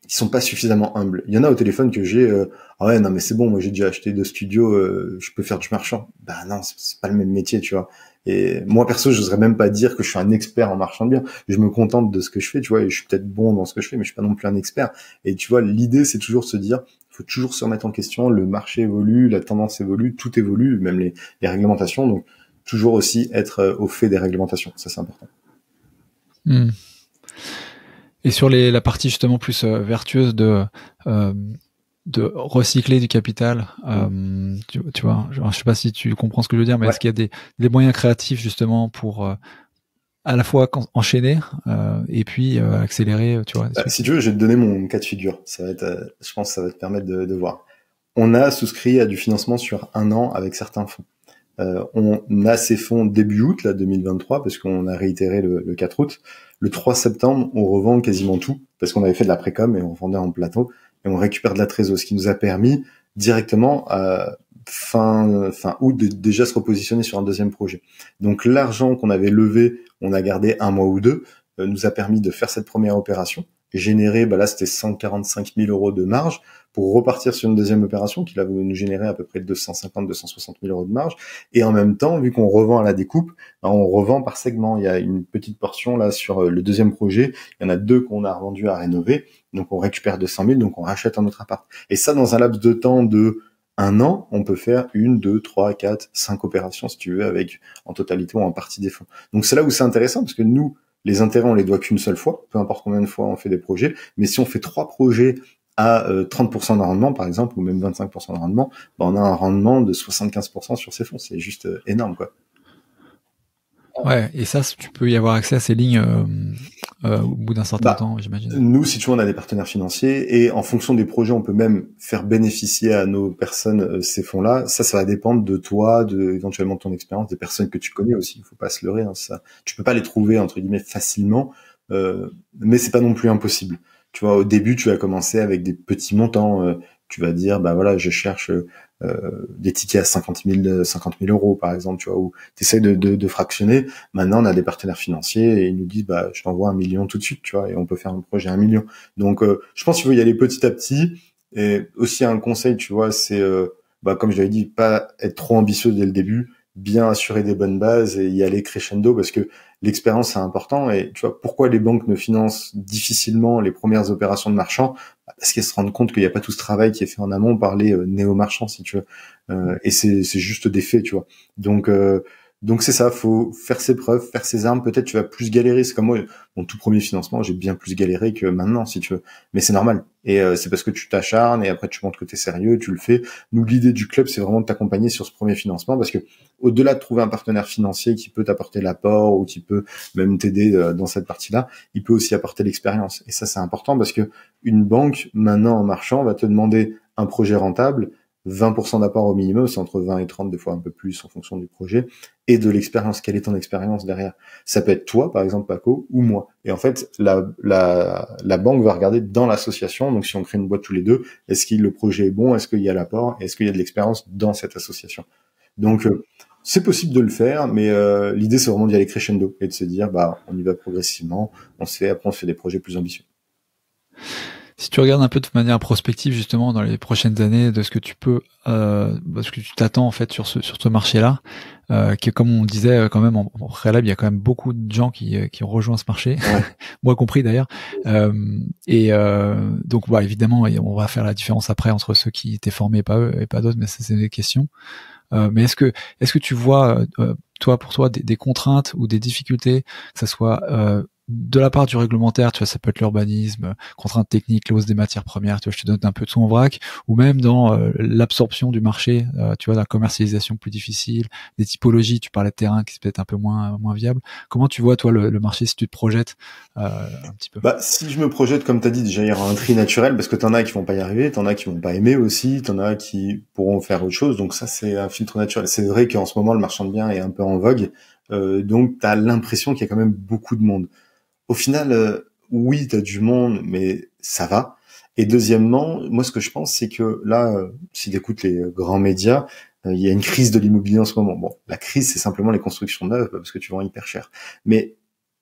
qui sont pas suffisamment humbles. Il y en a au téléphone que j'ai, ah ouais, non mais c'est bon, moi j'ai déjà acheté 2 studios, je peux faire du marchand. Bah non, c'est pas le même métier, tu vois. Et moi perso, j'oserais même pas dire que je suis un expert en marchand de biens. Je me contente de ce que je fais, tu vois, et je suis peut-être bon dans ce que je fais, mais je suis pas non plus un expert. Et tu vois, l'idée c'est toujours de se dire, faut toujours se remettre en question, le marché évolue, la tendance évolue, tout évolue, même les réglementations, donc toujours aussi être au fait des réglementations, ça c'est important. Et sur la partie justement plus vertueuse de recycler du capital, tu vois, je sais pas si tu comprends ce que je veux dire, mais est-ce qu'il y a des moyens créatifs justement pour à la fois enchaîner et puis accélérer, tu vois. Si tu veux, je vais te donner mon cas de figure. Ça va être, je pense que ça va te permettre de voir. On a souscrit à du financement sur 1 an avec certains fonds. On a ces fonds début août, là, 2023, parce qu'on a réitéré le 4 août. Le 3 septembre, on revend quasiment tout, parce qu'on avait fait de la précom et on vendait en plateau, et on récupère de la trésor, ce qui nous a permis directement à fin août de déjà se repositionner sur un deuxième projet. Donc l'argent qu'on avait levé, on a gardé 1 mois ou 2, nous a permis de faire cette première opération, générer, là c'était 145 000 euros de marge, pour repartir sur une deuxième opération qui va nous générer à peu près 250-260 000 euros de marge. Et en même temps, vu qu'on revend à la découpe, on revend par segment. Il y a une petite portion là sur le deuxième projet. Il y en a 2 qu'on a revendus à rénover. Donc on récupère 200 000, donc on rachète un autre appart. Et ça, dans un laps de temps de 1 an, on peut faire 1, 2, 3, 4, 5 opérations, si tu veux, avec en totalité ou en partie des fonds. Donc c'est là où c'est intéressant, parce que nous, les intérêts, on les doit qu'une seule fois, peu importe combien de fois on fait des projets. Mais si on fait 3 projets à 30% de rendement, par exemple, ou même 25% de rendement, on a un rendement de 75% sur ces fonds. C'est juste énorme, quoi. Ouais, et ça, tu peux y avoir accès à ces lignes au bout d'un certain temps, j'imagine. Nous, si tu veux, on a des partenaires financiers, et en fonction des projets, on peut même faire bénéficier à nos personnes ces fonds-là. Ça va dépendre de toi, éventuellement de ton expérience, des personnes que tu connais aussi. Il faut pas se leurrer, hein, ça. Tu peux pas les trouver, entre guillemets, facilement, mais c'est pas non plus impossible. Tu vois, au début, tu vas commencer avec des petits montants. Tu vas dire, je cherche des tickets à 50 000 euros, par exemple, tu vois, où tu essaies de fractionner. Maintenant, on a des partenaires financiers et ils nous disent, je t'envoie 1 million tout de suite, tu vois, et on peut faire un projet à 1 million. Donc, je pense qu'il faut y aller petit à petit. Et aussi un conseil, tu vois, c'est comme je l'avais dit, pas être trop ambitieux dès le début, bien assurer des bonnes bases et y aller crescendo parce que l'expérience c'est important. Et tu vois, pourquoi les banques ne financent difficilement les premières opérations de marchands? Parce qu'elles se rendent compte qu'il n'y a pas tout ce travail qui est fait en amont par les néo-marchands, si tu veux. Et c'est juste des faits, tu vois. Donc c'est ça, faut faire ses preuves, faire ses armes. Peut-être tu vas plus galérer. C'est comme moi, mon tout premier financement, j'ai bien plus galéré que maintenant, si tu veux. Mais c'est normal. Et c'est parce que tu t'acharnes et après tu montres que t'es sérieux, tu le fais. Nous, l'idée du club, c'est vraiment de t'accompagner sur ce premier financement parce que au-delà de trouver un partenaire financier qui peut t'apporter l'apport ou qui peut même t'aider dans cette partie-là, il peut aussi apporter l'expérience. Et ça, c'est important parce que une banque, maintenant en marchand, va te demander un projet rentable, 20% d'apport au minimum, c'est entre 20 et 30, des fois un peu plus en fonction du projet, et de l'expérience. Quelle est ton expérience derrière? Ça peut être toi, par exemple, Paco, ou moi. Et en fait, la banque va regarder dans l'association, donc si on crée une boîte tous les deux, est-ce que le projet est bon, est-ce qu'il y a l'apport, est-ce qu'il y a de l'expérience dans cette association? Donc, c'est possible de le faire, mais l'idée, c'est vraiment d'y aller crescendo et de se dire, on y va progressivement, après on se fait des projets plus ambitieux. Si tu regardes un peu de manière prospective justement dans les prochaines années de ce que tu peux, ce que tu t'attends en fait sur ce marché-là, qui comme on disait quand même en préalable, il y a quand même beaucoup de gens qui ont rejoint ce marché, Ouais. moi compris d'ailleurs. Donc évidemment, on va faire la différence après entre ceux qui étaient formés et pas eux et pas d'autres, mais ça c'est des questions. Mais est-ce que tu vois pour toi des contraintes ou des difficultés, que ça soit de la part du réglementaire, tu vois, ça peut être l'urbanisme, contraintes techniques, la hausse des matières premières, tu vois, je te donne un peu de son en vrac, ou même dans l'absorption du marché, tu vois, la commercialisation plus difficile, des typologies, tu parlais de terrain qui est peut-être un peu moins viable. Comment tu vois, toi, le marché, si tu te projettes un petit peu? Si je me projette, comme tu as dit, déjà, il y aura un tri naturel, parce que t'en as qui vont pas y arriver, t'en as qui vont pas aimer aussi, t'en as qui pourront faire autre chose, donc ça, c'est un filtre naturel. C'est vrai qu'en ce moment, le marchand de biens est un peu en vogue, donc t'as l'impression qu'il y a quand même beaucoup de monde. Au final, oui, t'as du monde, mais ça va. Et deuxièmement, moi, ce que je pense, c'est que là, si t'écoutes les grands médias, il y a une crise de l'immobilier en ce moment. Bon, la crise, c'est simplement les constructions neuves, parce que tu vends hyper cher. Mais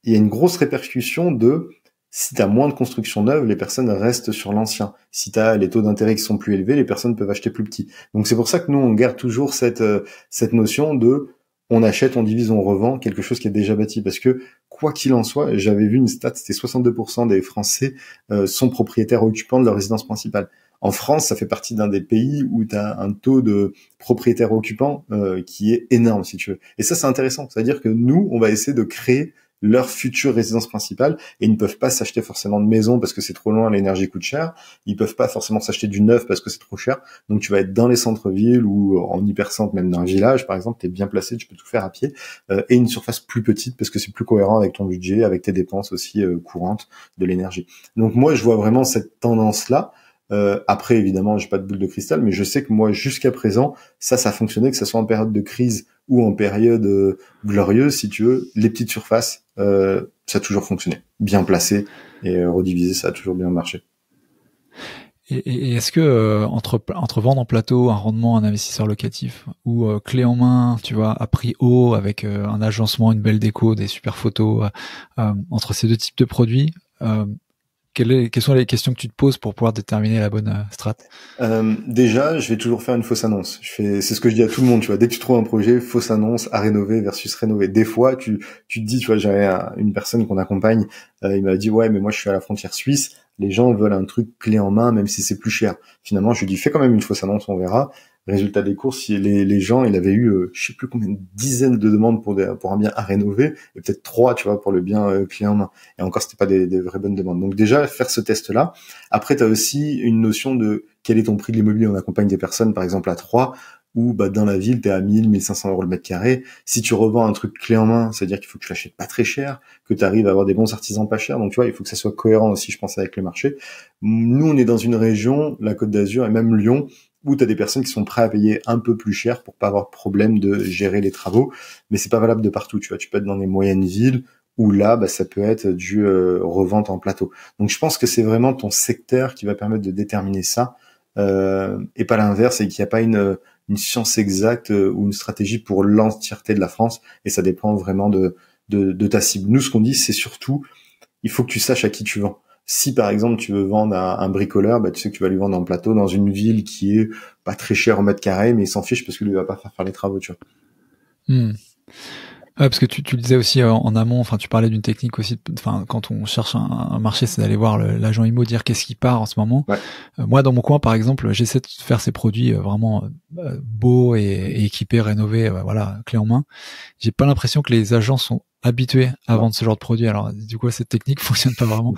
il y a une grosse répercussion de si t'as moins de constructions neuves, les personnes restent sur l'ancien. Si t'as les taux d'intérêt qui sont plus élevés, les personnes peuvent acheter plus petit. Donc c'est pour ça que nous, on garde toujours cette notion de on achète, on divise, on revend quelque chose qui est déjà bâti. Parce que quoi qu'il en soit, j'avais vu une stat, c'était 62% des Français sont propriétaires occupants de leur résidence principale. En France, ça fait partie d'un des pays où tu as un taux de propriétaires occupants qui est énorme, si tu veux. Et ça, c'est intéressant. C'est-à-dire que nous, on va essayer de créer leur future résidence principale et ils ne peuvent pas s'acheter forcément de maison parce que c'est trop loin, l'énergie coûte cher. Ils peuvent pas forcément s'acheter du neuf parce que c'est trop cher. Donc tu vas être dans les centres-villes ou en hypercentre, même d'un village, par exemple, tu es bien placé, tu peux tout faire à pied et une surface plus petite parce que c'est plus cohérent avec ton budget, avec tes dépenses aussi courantes de l'énergie. Donc moi, je vois vraiment cette tendance-là. Après, évidemment, j'ai pas de boule de cristal, mais je sais que moi, jusqu'à présent, ça a fonctionné, que ce soit en période de crise ou en période glorieuse, si tu veux, les petites surfaces, ça a toujours fonctionné. Bien placé et redivisé, ça a toujours bien marché. Et est-ce que entre vendre en plateau, un rendement, un investisseur locatif, ou clé en main, tu vois, à prix haut, avec un agencement, une belle déco, des super photos, entre ces deux types de produits, quelles sont les questions que tu te poses pour pouvoir déterminer la bonne strat? Déjà, je vais toujours faire une fausse annonce. C'est ce que je dis à tout le monde, tu vois. Dès que tu trouves un projet, fausse annonce à rénover versus rénover. Des fois, tu te dis, tu vois, j'avais une personne qu'on accompagne, il m'a dit, ouais, mais moi, je suis à la frontière suisse. Les gens veulent un truc clé en main, même si c'est plus cher. Finalement, je lui dis, fais quand même une fausse annonce, on verra. Résultat des courses, les gens, il avait eu, je sais plus combien de dizaines de demandes pour un bien à rénover, et peut-être 3, tu vois, pour le bien clé en main. Et encore, c'était pas des vraies bonnes demandes. Donc déjà, faire ce test-là. Après, tu as aussi une notion de quel est ton prix de l'immobilier. On accompagne des personnes, par exemple, à 3, où dans la ville, tu es à 1000, 1500 euros le mètre carré. Si tu revends un truc clé en main, c'est-à-dire qu'il faut que tu l'achètes pas très cher, que tu arrives à avoir des bons artisans pas chers. Donc, tu vois, il faut que ça soit cohérent aussi, je pense, avec le marché. Nous, on est dans une région, la Côte d'Azur et même Lyon, où tu as des personnes qui sont prêtes à payer un peu plus cher pour pas avoir de problème de gérer les travaux. Mais c'est pas valable de partout, tu vois. Tu peux être dans les moyennes villes, où là, ça peut être du revente en plateau. Donc, je pense que c'est vraiment ton secteur qui va permettre de déterminer ça, et pas l'inverse, et qu'il n'y a pas une science exacte ou une stratégie pour l'entièreté de la France, et ça dépend vraiment de ta cible. Nous, ce qu'on dit, c'est surtout, il faut que tu saches à qui tu vends. Si par exemple tu veux vendre à un bricoleur, bah tu sais que tu vas lui vendre en plateau dans une ville qui est pas très chère au mètre carré, mais il s'en fiche parce que lui il va pas faire les travaux, tu vois. Hmm. Ouais, parce que tu le disais aussi en amont, enfin tu parlais d'une technique aussi, enfin quand on cherche un marché, c'est d'aller voir l'agent IMO, dire qu'est-ce qui part en ce moment. Ouais. Moi dans mon coin par exemple, j'essaie de faire ces produits vraiment beaux et équipés, rénovés, voilà, clé en main. J'ai pas l'impression que les agents sont habitués à Non. vendre ce genre de produit. Alors du coup cette technique fonctionne pas vraiment.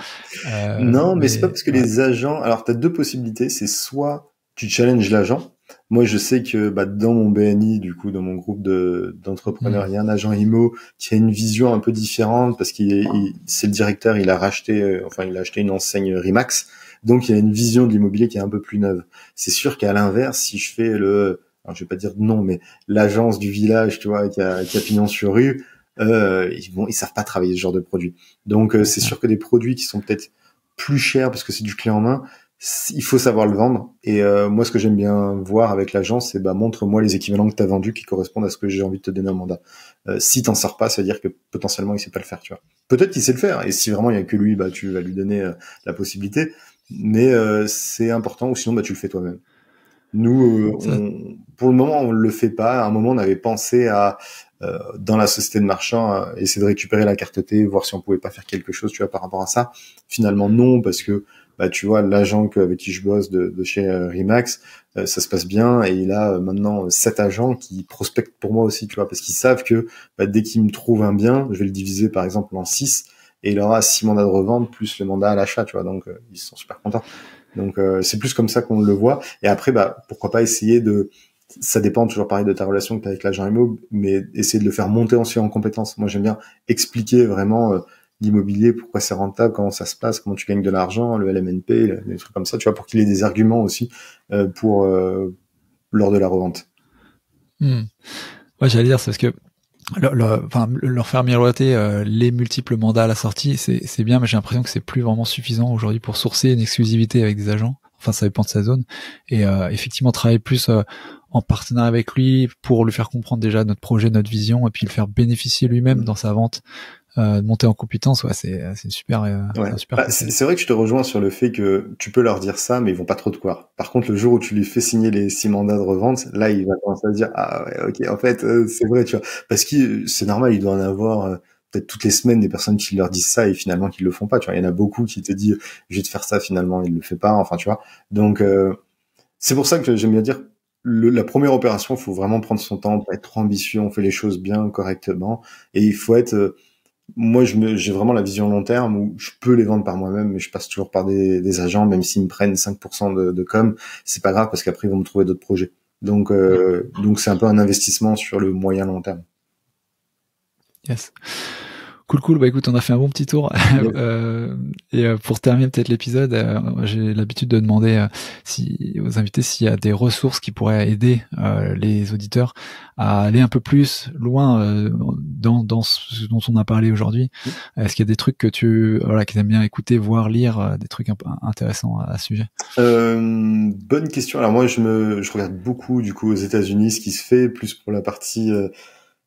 Non, mais c'est pas Mais parce que ouais. les agents. Alors, tu as deux possibilités. C'est soit tu challenges l'agent. Moi, je sais que dans mon BNI, du coup, dans mon groupe d'entrepreneurs, il y a un agent IMO qui a une vision un peu différente parce c'est le directeur. Il a racheté, il a acheté une enseigne Remax, donc il a une vision de l'immobilier qui est un peu plus neuve. C'est sûr qu'à l'inverse, si je fais alors je vais pas dire non, mais l'agence du village, tu vois, qui a pignon sur rue, ils savent pas travailler ce genre de produit. Donc, c'est sûr que des produits qui sont peut-être plus cher parce que c'est du clé en main, il faut savoir le vendre. Et moi, ce que j'aime bien voir avec l'agence, c'est montre-moi les équivalents que tu as vendus qui correspondent à ce que j'ai envie de te donner un mandat. Si t'en sors pas, ça veut dire que potentiellement il sait pas le faire, tu vois. Peut-être qu'il sait le faire, et si vraiment il y a que lui, tu vas lui donner la possibilité. Mais c'est important, ou sinon tu le fais toi-même. Nous, Ça, pour le moment, on le fait pas. À un moment, on avait pensé à dans la société de marchand, essayer de récupérer la carte T, voir si on pouvait pas faire quelque chose, tu vois, par rapport à ça. Finalement, non, parce que tu vois, l'agent avec qui je bosse de chez Remax, ça se passe bien, et il a maintenant 7 agents qui prospectent pour moi aussi, tu vois, parce qu'ils savent que dès qu'ils me trouvent un bien, je vais le diviser par exemple en 6, et il aura 6 mandats de revente plus le mandat à l'achat, tu vois, donc ils sont super contents. Donc c'est plus comme ça qu'on le voit. Et après, pourquoi pas essayer ça dépend toujours pareil de ta relation que tu as avec l'agent immo, mais essayer de le faire monter ensuite en compétences. Moi, j'aime bien expliquer vraiment l'immobilier, pourquoi c'est rentable, comment ça se passe, comment tu gagnes de l'argent, le LMNP, des trucs comme ça, tu vois, pour qu'il ait des arguments aussi pour lors de la revente. ouais, j'allais dire, c'est parce que leur faire miroiter les multiples mandats à la sortie, c'est bien, mais j'ai l'impression que c'est plus vraiment suffisant aujourd'hui pour sourcer une exclusivité avec des agents. Enfin, ça dépend de sa zone. Et effectivement, travailler plus en partenariat avec lui pour lui faire comprendre déjà notre projet, notre vision, et puis le faire bénéficier lui-même dans sa vente, de monter en compétence. Ouais, c'est super, c'est Ouais. un super conseil. C'est vrai que je te rejoins sur le fait que tu peux leur dire ça, mais ils vont pas trop te croire. Par contre, le jour où tu lui fais signer les 6 mandats de revente, là, il va commencer à se dire, ah ouais, ok, en fait, c'est vrai, tu vois. Parce que c'est normal, il doit en avoir peut-être toutes les semaines des personnes qui leur disent ça et finalement qui le font pas, tu vois. Il y en a beaucoup qui te disent, je vais te faire ça, finalement, il le fait pas, enfin, tu vois. Donc, c'est pour ça que j'aime bien dire, la première opération, il faut vraiment prendre son temps, pas être trop ambitieux, on fait les choses bien, correctement, et il faut être moi, j'ai vraiment la vision long terme où je peux les vendre par moi-même, mais je passe toujours par des agents, même s'ils me prennent 5% de com, c'est pas grave parce qu'après ils vont me trouver d'autres projets. Donc c'est un peu un investissement sur le moyen long terme. Yes. Cool. Bah écoute, on a fait un bon petit tour. Yes. Pour terminer peut-être l'épisode, j'ai l'habitude de demander aux invités s'il y a des ressources qui pourraient aider les auditeurs à aller un peu plus loin dans ce dont on a parlé aujourd'hui. Est-ce qu'il y a des trucs que qu'ils aimes bien écouter, voir, lire, des trucs un peu intéressants à ce sujet? Bonne question. Alors moi, je regarde beaucoup du coup aux États-Unis ce qui se fait, plus pour la partie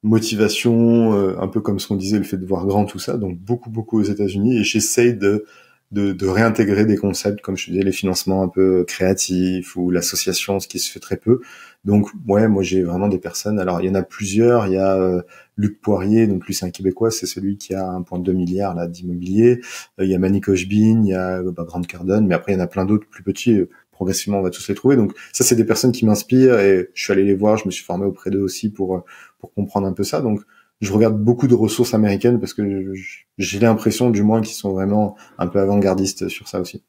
motivation, un peu comme ce qu'on disait, le fait de voir grand, tout ça, donc beaucoup aux États-Unis, et j'essaye de réintégrer des concepts comme je disais, les financements un peu créatifs ou l'association, ce qui se fait très peu. Donc ouais, moi j'ai vraiment des personnes, alors il y en a plusieurs, il y a Luc Poirier, donc lui c'est un Québécois, c'est celui qui a 1,2 milliard là d'immobilier. Il y a Manny Kochbin, il y a Grant Cardone, mais après il y en a plein d'autres plus petits, progressivement on va tous les trouver. Donc ça c'est des personnes qui m'inspirent, et je suis allé les voir, je me suis formé auprès d'eux aussi pour comprendre un peu ça. Donc je regarde beaucoup de ressources américaines parce que j'ai l'impression du moins qu'ils sont vraiment un peu avant-gardistes sur ça aussi.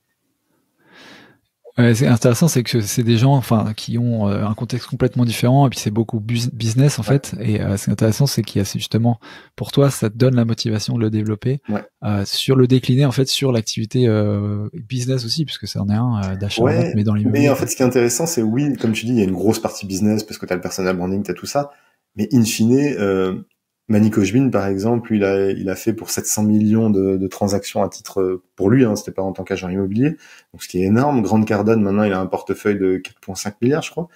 Ouais, c'est intéressant, c'est que c'est des gens, qui ont un contexte complètement différent, et puis c'est beaucoup business en Ouais. fait. Et ce qui est intéressant, c'est qu'il y a justement, pour toi, ça te donne la motivation de le développer, Ouais. sur le décliner en fait sur l'activité business aussi, puisque ça en est un d'achat-vente, Ouais, mais dans mais l'immobilier, en quoi. fait, ce qui est intéressant, c'est oui, comme tu dis, il y a une grosse partie business parce que t'as le personal branding, t'as tout ça. Mais in fine, Manny Kochbin, par exemple, il a fait pour 700 millions de transactions à titre pour lui, hein, c'était pas en tant qu'agent immobilier. Donc, ce qui est énorme. Grant Cardone, maintenant, il a un portefeuille de 4,5 milliards, je crois.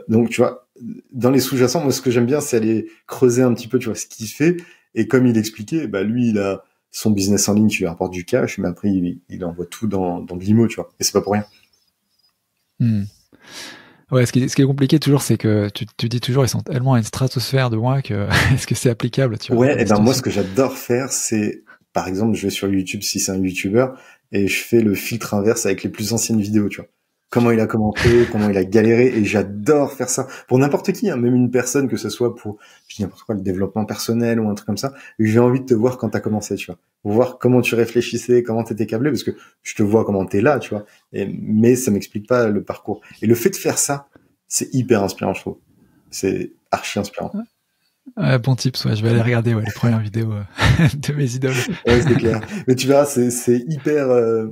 Donc, tu vois, dans les sous-jacents, moi, ce que j'aime bien, c'est aller creuser un petit peu, tu vois, ce qu'il fait. Et comme il expliquait, lui, son business en ligne qui lui rapporte du cash, mais après il envoie tout dans de l'IMO, tu vois. Et c'est pas pour rien. Ouais, ce qui est compliqué toujours, c'est que tu dis toujours, ils sont tellement à une stratosphère de moi que est-ce que c'est applicable, tu vois? Ouais, et ben moi, ce que j'adore faire, c'est, par exemple, je vais sur YouTube si c'est un YouTuber et je fais le filtre inverse avec les plus anciennes vidéos, tu vois. Comment il a commenté, comment il a galéré, et j'adore faire ça pour n'importe qui, hein, même une personne, que ce soit pour, je dis n'importe quoi, le développement personnel ou un truc comme ça. J'ai envie de te voir quand t'as commencé, tu vois. Voir comment tu réfléchissais, comment t'étais câblé, parce que je te vois comment t'es là, tu vois. Mais ça m'explique pas le parcours. Et le fait de faire ça, c'est hyper inspirant, je trouve. C'est archi inspirant. Bon tips, ouais, je vais aller regarder les premières vidéos de mes idoles. Ouais, c'est clair. Mais tu verras, c'est hyper,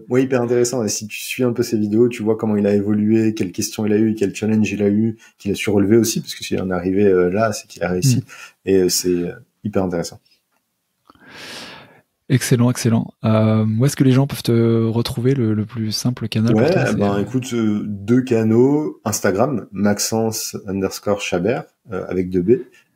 hyper intéressant. Et si tu suis un peu ces vidéos, tu vois comment il a évolué, quelles questions il a eu, quel challenge il a eu, qu'il a su relever aussi, parce que s'il en est arrivé là, c'est qu'il a réussi. Et c'est hyper intéressant. Excellent. Où est-ce que les gens peuvent te retrouver, le plus simple canal pour toi? Écoute, 2 canaux, Instagram, Maxence_Chabert, avec 2 B.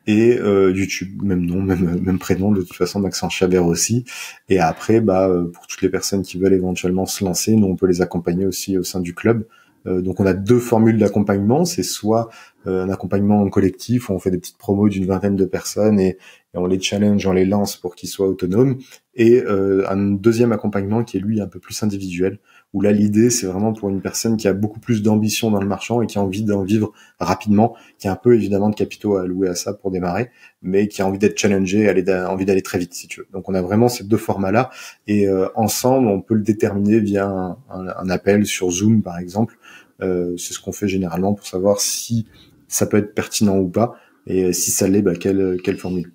Et YouTube, même nom, même prénom, de toute façon, Maxence Chabert aussi. Et après, pour toutes les personnes qui veulent éventuellement se lancer, nous on peut les accompagner aussi au sein du club. Donc on a 2 formules d'accompagnement, c'est soit un accompagnement en collectif où on fait des petites promos d'une 20aine de personnes et on les challenge, on les lance pour qu'ils soient autonomes, et un deuxième accompagnement qui est lui un peu plus individuel, où là l'idée c'est vraiment pour une personne qui a beaucoup plus d'ambition dans le marchand et qui a envie d'en vivre rapidement, qui a un peu évidemment de capitaux à allouer à ça pour démarrer, mais qui a envie d'être challengé, envie d'aller très vite si tu veux. Donc on a vraiment ces 2 formats-là, et ensemble on peut le déterminer via un appel sur Zoom par exemple. C'est ce qu'on fait généralement pour savoir si ça peut être pertinent ou pas, et si ça l'est, quelle formule.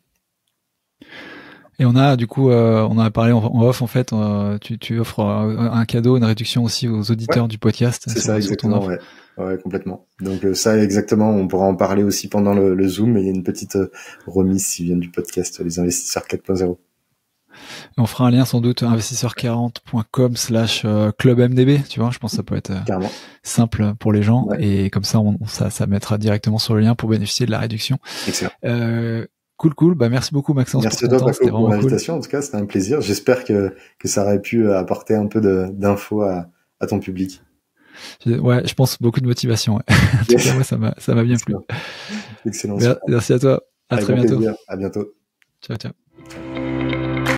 Et on a, du coup, on a parlé en off, en fait, tu offres un cadeau, une réduction aussi aux auditeurs du podcast. C'est ça, exactement, ouais, complètement. Donc ça, exactement, on pourra en parler aussi pendant le Zoom, et il y a une petite remise s'ils viennent du podcast, les investisseurs 4.0. On fera un lien sans doute, investisseur40.com/clubmdb, tu vois, je pense que ça peut être simple pour les gens, et comme ça, ça mettra directement sur le lien pour bénéficier de la réduction. Excellent. Cool. Merci beaucoup, Maxence. Merci à toi, Paco, pour l'invitation. En tout cas, c'était un plaisir. J'espère que ça aurait pu apporter un peu d'infos à ton public. Ouais, je pense beaucoup de motivation. Ouais. En tout cas, moi, ça m'a bien plu. Excellent. Merci à toi. À très bientôt. À bientôt. Ciao.